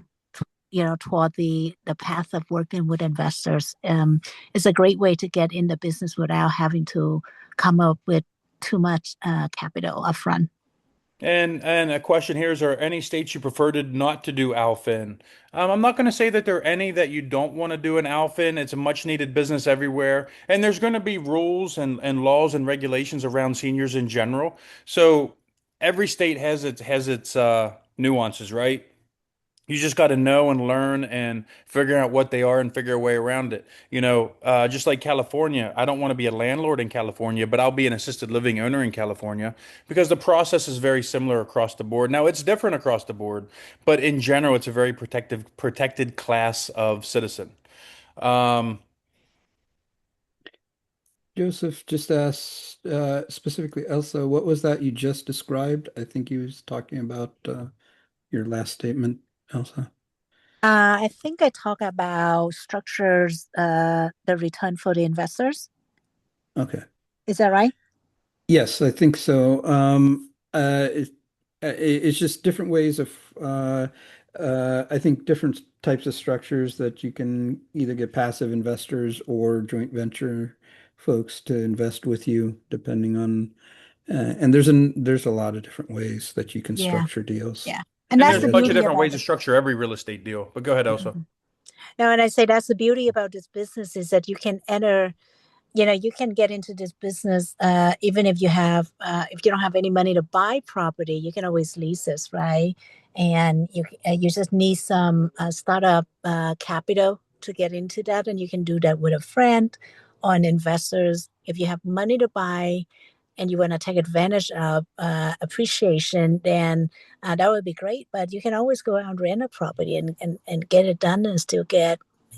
toward the path of working with investors. It's a great way to get in the business without having to come up with too much capital upfront. and a question here is, are any states you prefer to not to do alpha in? I'm not going to say that there are any that you don't want to do an alpha in. It's a much needed business everywhere. And there's going to be rules and laws and regulations around seniors in general. So every state has its nuances, right? You just got to know and learn and figure out what they are and figure a way around it. Just like California, I don't want to be a landlord in California, but I'll be an assisted living owner in California because the process is very similar across the board. Now, it's different across the board, but in general, it's a very protected class of citizen. Um, Joseph just asked specifically, Elsa, what was that you just described? I think he was talking about your last statement, Elsa. I think I talk about structures, the return for the investors. Okay. Is that right? Yes, I think so. It's just different ways of, I think, different types of structures that you can either get passive investors or joint venture folks to invest with you, depending on, and there's a lot of different ways that you can Yeah, structure deals. yeah. And and that's there's the a bunch of beauty different about ways to the structure every real estate deal. But go ahead, Elsa. Mhm. Now, and I say that's the beauty about this business is that you can enter, you can get into this business even if you don't have any money to buy property, you can always lease this, right? And you just need some startup capital to get into that, and you can do that with a friend or an investors. If you have money to buy and you want to take advantage of appreciation, then that would be great. But you can always go out and rent a property and get it done and still get,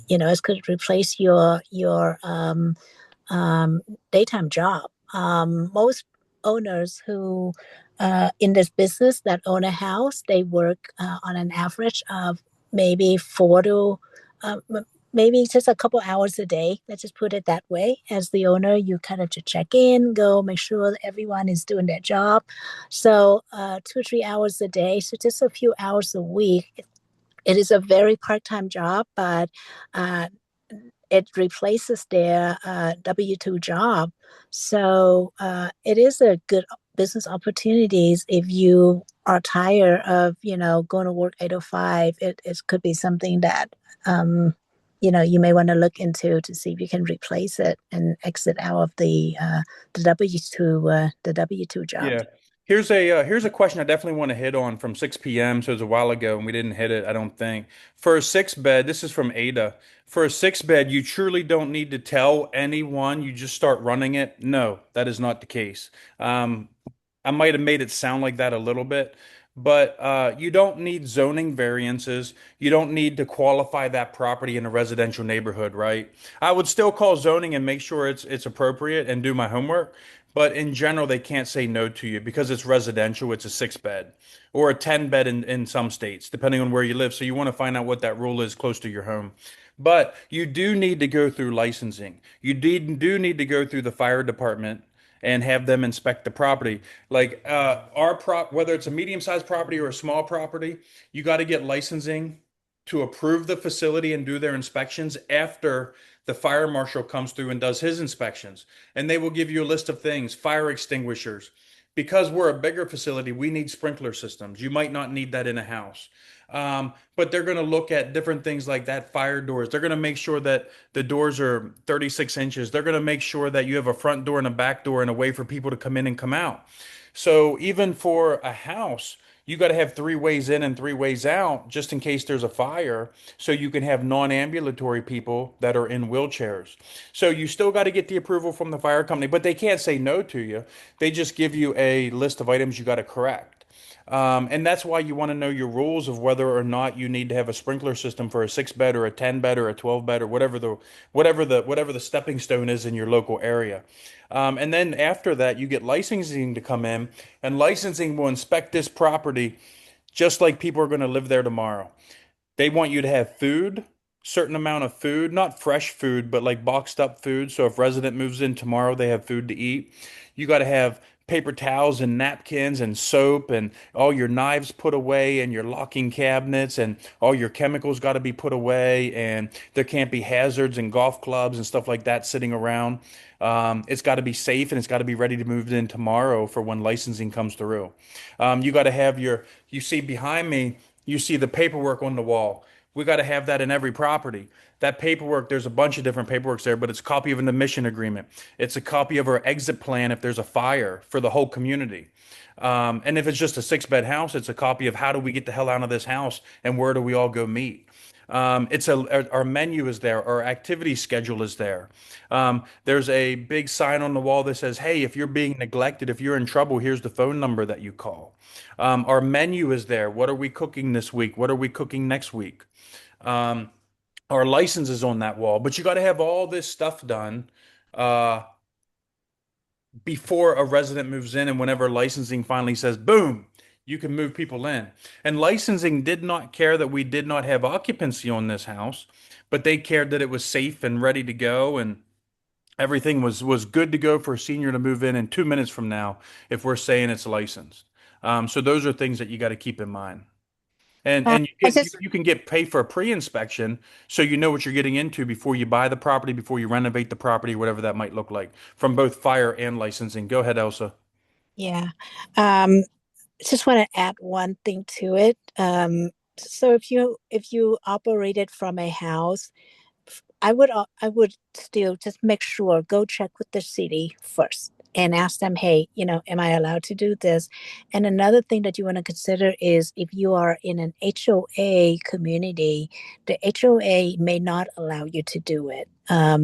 it could replace your um, daytime job. Most owners who in this business that own a house, they work on an average of maybe uh, maybe just a couple hours a day. Let's just put it that way. As the owner, you kind of to check in, go make sure that everyone is doing their job. So 2 or 3 hours a day, so just a few hours a week. It is a very part-time job, but uh, it replaces their W-2 job. So it is a good business opportunities if you are tired of, going to work 8 to 5. It could be something that, you may want to look into to see if you can replace it and exit out of the W-2 job. Yeah. Here's a question I definitely want to hit on from 6 p.m. So it was a while ago and we didn't hit it, I don't think. For a six bed, this is from Ada. For a six bed, you truly don't need to tell anyone. You just start running it. No, that is not the case. Um, I might have made it sound like that a little bit, but you don't need zoning variances. You don't need to qualify that property in a residential neighborhood, right? I would still call zoning and make sure it's appropriate and do my homework. But in general, they can't say no to you because it's residential. It's a six bed or a 10 bed in some states, depending on where you live. So you want to find out what that rule is close to your home. But you do need to go through licensing. You do need to go through the fire department and have them inspect the property. Like our prop, whether it's a medium-sized property or a small property, you got to get licensing to approve the facility and do their inspections after the fire marshal comes through and does his inspections. And they will give you a list of things, fire extinguishers. Because we're a bigger facility, we need sprinkler systems. You might not need that in a house. But they're going to look at different things like that, fire doors. They're going to make sure that the doors are 36 inches. They're going to make sure that you have a front door and a back door and a way for people to come in and come out. So even for a house, you got to have three ways in and three ways out just in case there's a fire. So you can have non-ambulatory people that are in wheelchairs. So you still got to get the approval from the fire company, but they can't say no to you. They just give you a list of items you got to correct. And that's why you want to know your rules of whether or not you need to have a sprinkler system for a 6 bed or a 10 bed or a 12 bed or whatever the stepping stone is in your local area. And then after that, you get licensing to come in, and licensing will inspect this property just like people are going to live there tomorrow. They want you to have food, certain amount of food, not fresh food, but like boxed up food. So if resident moves in tomorrow, they have food to eat. You got to have paper towels and napkins and soap and all your knives put away and your locking cabinets and all your chemicals got to be put away and there can't be hazards and golf clubs and stuff like that sitting around. It's got to be safe and it's got to be ready to move in tomorrow for when licensing comes through. You got to have you see behind me, you see the paperwork on the wall. We got to have that in every property. That paperwork, there's a bunch of different paperworks there, but it's a copy of an admission agreement. It's a copy of our exit plan if there's a fire for the whole community. And if it's just a 6 bed house, it's a copy of how do we get the hell out of this house and where do we all go meet. Our menu is there, our activity schedule is there. There's a big sign on the wall that says, "Hey, if you're being neglected, if you're in trouble, here's the phone number that you call." Our menu is there. What are we cooking this week? What are we cooking next week? Um, our license is on that wall, but you got to have all this stuff done uh, before a resident moves in, and whenever licensing finally says, "Boom," you can move people in. And licensing did not care that we did not have occupancy on this house, but they cared that it was safe and ready to go, and everything was good to go for a senior to move in 2 minutes from now if we're saying it's licensed. So those are things that you got to keep in mind. And I just you can get paid for a pre-inspection so you know what you're getting into before you buy the property, before you renovate the property, whatever that might look like from both fire and licensing. Go ahead, Elsa. yeah. Um, just want to add one thing to it. So if you operated from a house, I would still just make sure go check with the city first and ask them, hey, am I allowed to do this? And another thing that you want to consider is if you are in an HOA community, the HOA may not allow you to do it.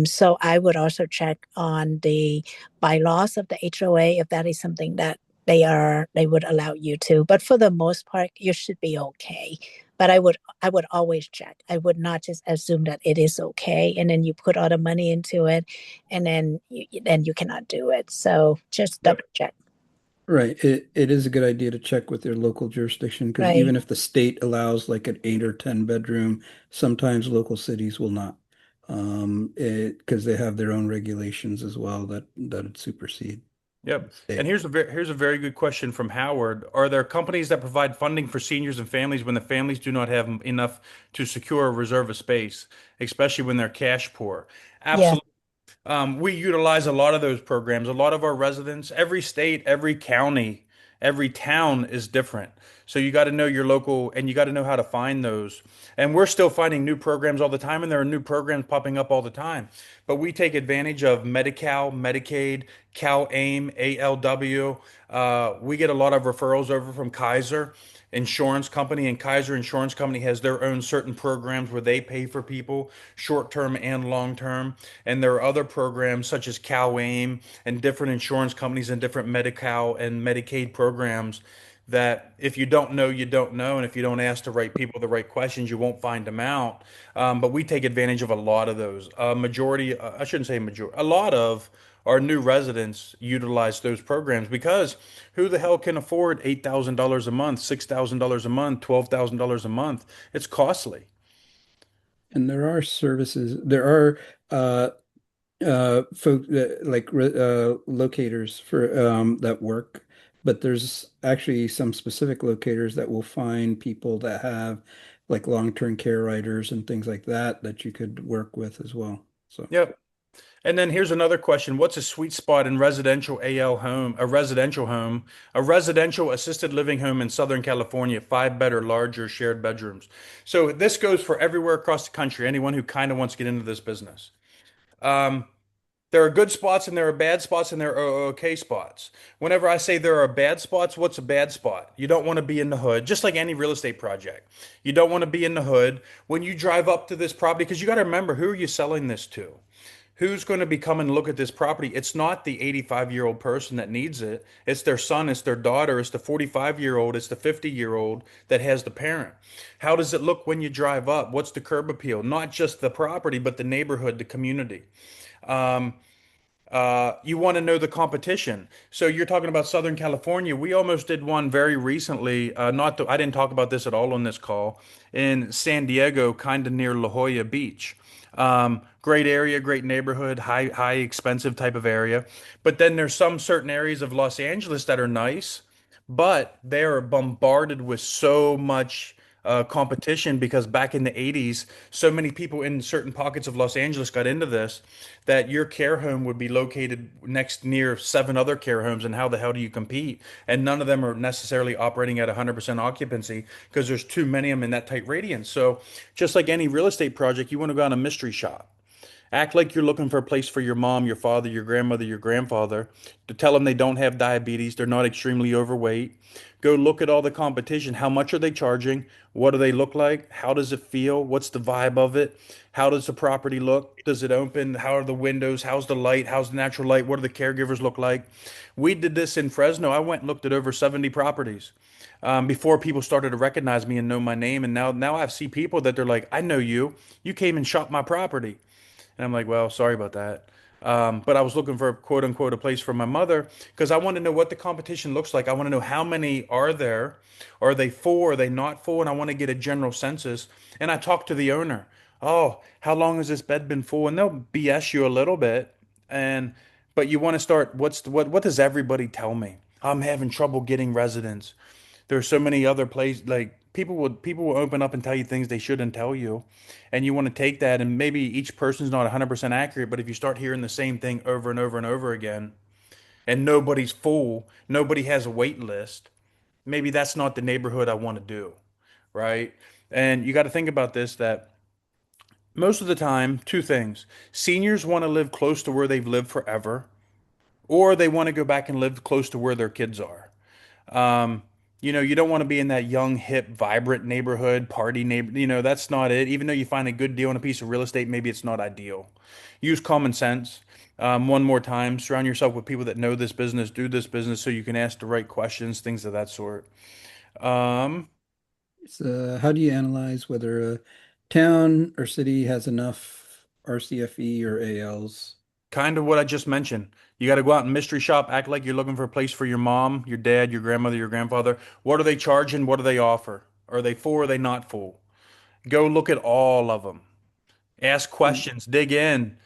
So I would also check on the bylaws of the HOA if that is something that they would allow you to. But for the most part, you should be okay. But I would always check. I would not just assume that it is okay, and then you put all the money into it, and then you cannot do it. So just double Yep. check. Right. It is a good idea to check with your local jurisdiction because Right. even if the state allows like an 8 or 10 bedroom, sometimes local cities will not. Because they have their own regulations as well that supersede Yep. And state. here's a very good question from Howard. Are there companies that provide funding for seniors and families when the families do not have enough to secure or reserve a space, especially when they're cash poor? Yeah. Absolutely. We utilize a lot of those programs. A lot of our residents, every state, every county, every town is different. So you got to know your local and you got to know how to find those. And we're still finding new programs all the time, and there are new programs popping up all the time. But we take advantage of Medi-Cal, Medicaid, Cal-AIM, ALW. We get a lot of referrals over from Kaiser Insurance Company, and Kaiser Insurance Company has their own certain programs where they pay for people short term and long term. And there are other programs such as Cal-AIM and different insurance companies and different Medi-Cal and Medicaid programs that if you don't know, you don't know. And if you don't ask the right people the right questions, you won't find them out. But we take advantage of a lot of those. Majority, I shouldn't say majority, a lot of our new residents utilize those programs because who the hell can afford $8,000 a month, $6,000 a month, $12,000 a month? It's costly. And there are services, there are folk like locators for that work, but there's actually some specific locators that will find people that have like long-term care riders and things like that that you could work with as well. So Yep. And then here's another question. What's a sweet spot in residential AL home, a residential assisted living home in Southern California, five bed or larger shared bedrooms? So this goes for everywhere across the country, anyone who kind of wants to get into this business. Um, there are good spots and there are bad spots and there are okay spots. Whenever I say there are bad spots, what's a bad spot? You don't want to be in the hood, just like any real estate project. You don't want to be in the hood when you drive up to this property because you got to remember, who are you selling this to? Who's going to be coming and look at this property? It's not the 85-year-old person that needs it. It's their son, it's their daughter, it's the 45-year-old, it's the 50-year-old that has the parent. How does it look when you drive up? What's the curb appeal? Not just the property, but the neighborhood, the community. Um, you want to know the competition. So you're talking about Southern California. We almost did one very recently. Not to, I didn't talk about this at all on this call in San Diego, kind of near La Jolla Beach. Great area, great neighborhood, high expensive type of area. But then there's some certain areas of Los Angeles that are nice, but they're bombarded with so much competition because back in the 80s, so many people in certain pockets of Los Angeles got into this that your care home would be located next near seven other care homes. And how the hell do you compete? And none of them are necessarily operating at 100% occupancy because there's too many of them in that tight radius. So just like any real estate project, you want to go on a mystery shop. Act like you're looking for a place for your mom, your father, your grandmother, your grandfather, to tell them they don't have diabetes, they're not extremely overweight. Go look at all the competition. How much are they charging? What do they look like? How does it feel? What's the vibe of it? How does the property look? Does it open? How are the windows? How's the light? How's the natural light? What do the caregivers look like? We did this in Fresno. I went and looked at over 70 properties before people started to recognize me and know my name. And now I see people that they're like, I know you. You came and shopped my property. And I'm like, well, sorry about that. But I was looking for quote unquote a place for my mother because I want to know what the competition looks like. I want to know how many are there. Are they full? Are they not full? And I want to get a general census. And I talked to the owner. Oh, how long has this bed been full? And they'll BS you a little bit. And but you want to start, what does everybody tell me? I'm having trouble getting residents. There's so many other places like people will open up and tell you things they shouldn't tell you. And you want to take that and maybe each person's not 100% accurate, but if you start hearing the same thing over and over and over again and nobody's full, nobody has a wait list, maybe that's not the neighborhood I want to do, right? And you got to think about this that most of the time, two things. Seniors want to live close to where they've lived forever, or they want to go back and live close to where their kids are. Um, you don't want to be in that young, hip, vibrant neighborhood, party neighbor. That's not it. Even though you find a good deal on a piece of real estate, maybe it's not ideal. Use common sense. One more time, surround yourself with people that know this business, do this business, so you can ask the right questions, things of that sort. Um, so how do you analyze whether a town or city has enough RCFE or ALs? Kind of what I just mentioned. You got to go out and mystery shop, act like you're looking for a place for your mom, your dad, your grandmother, your grandfather. What are they charging? What do they offer? Are they full? Or are they not full? Go look at all of them. Ask Mm. questions, dig in,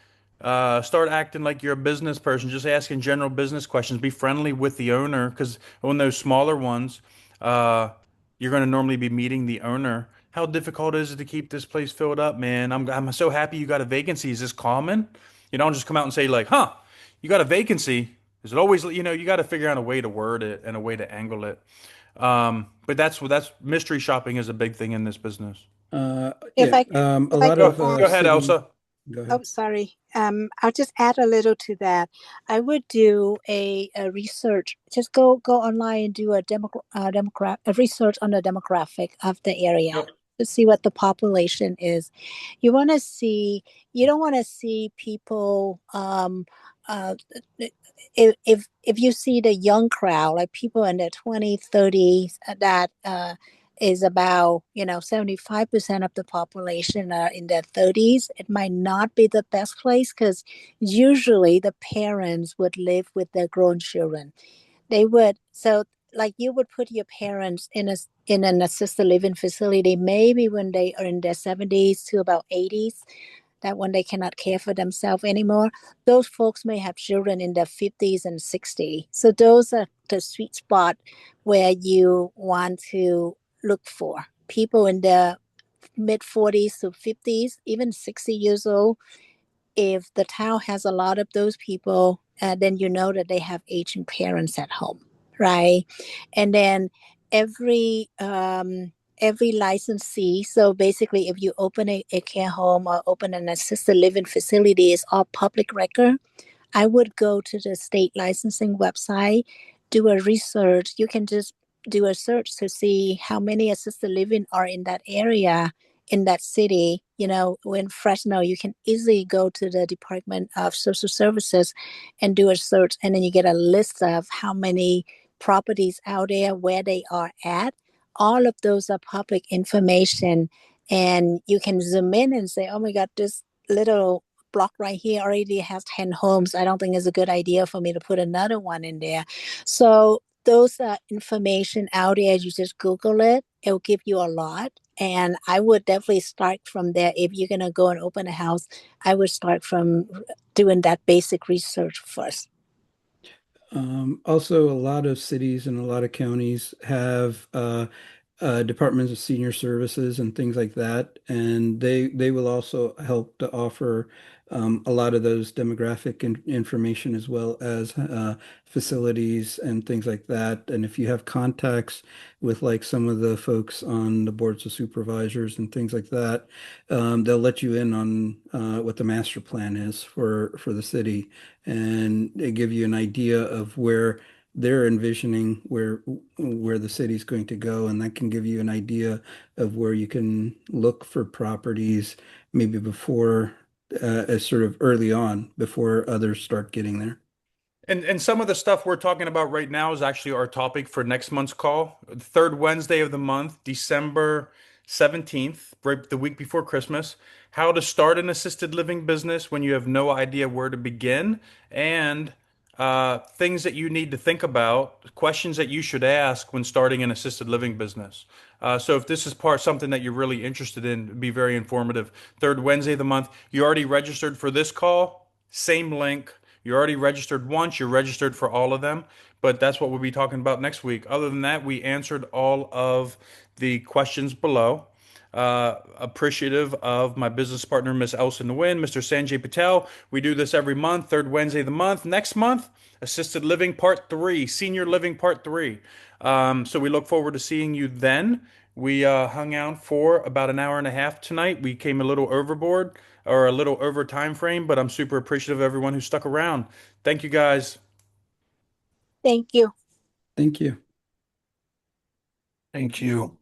start acting like you're a business person, just asking general business questions. Be friendly with the owner because on those smaller ones, uh, you're going to normally be meeting the owner. How difficult is it to keep this place filled up, man? I'm so happy you got a vacancy. Is this common? You don't just come out and say like, "Huh, you got a vacancy." Is it always, you got to figure out a way to word it and a way to angle it. But that's mystery shopping is a big thing in this business. If Yeah, I a if I lot could Go, of add, go ahead, city. Elsa. Go oh ahead. sorry, I'll just add a little to that. I would do a research. Just go online and do a research on the demographic of the area Yep. to see what the population is. You want to see. You don't want to see people. Uh, if you see the young crowd, like people in their 20s, 30s, that is about 75% of the population are in their 30s, it might not be the best place because usually the parents would live with their grown children. They would, so like you would put your parents in an assisted living facility maybe when they are in their 70s to about 80s. that when they cannot care for themselves anymore, those folks may have children in their 50s and 60s. So those are the sweet spot where you want to look for people in their mid 40s to 50s, even 60 years old. If the town has a lot of those people, then you know that they have aging parents at home, right? And then every every licensee. So basically, if you open a care home or open an assisted living facility, it's all public record. I would go to the state licensing website, do a research. You can just do a search to see how many assisted living are in that area, in that city. You know, in Fresno, you can easily go to the Department of Social Services and do a search, and then you get a list of how many properties out there, where they are at. All of those are public information, and you can zoom in and say, oh my God, this little block right here already has 10 homes. I don't think it's a good idea for me to put another one in there. So those information out there, you just Google it. It'll give you a lot. And I would definitely start from there. If you're going to go and open a house, I would start from doing that basic research first. Also, a lot of cities and a lot of counties have departments of senior services and things like that, and they will also help to offer a lot of those demographic information as well as facilities and things like that. And if you have contacts with like some of the folks on the boards of supervisors and things like that, they'll let you in on what the master plan is for the city, and they give you an idea of where they're envisioning where the city's going to go, and that can give you an idea of where you can look for properties maybe before as sort of early on before others start getting there. And some of the stuff we're talking about right now is actually our topic for next month's call. Third Wednesday of the month, December 17th, right the week before Christmas. How to start an assisted living business when you have no idea where to begin, and things that you need to think about, questions that you should ask when starting an assisted living business. So if this is something that you're really interested in, it'd be very informative. Third Wednesday of the month. You already registered for this call? Same link. You're already registered once, you're registered for all of them, but that's what we'll be talking about next week. Other than that, we answered all of the questions below. Appreciative of my business partner, Miss Elson Nguyen, Mr. Sanjay Patel. We do this every month, third Wednesday of the month. Next month, Assisted Living Part 3, Senior Living Part 3. So we look forward to seeing you then. We hung out for about an hour and a half tonight. We came a little overboard or a little over time frame, but I'm super appreciative of everyone who stuck around. Thank you guys. Thank you. Thank you. Thank you.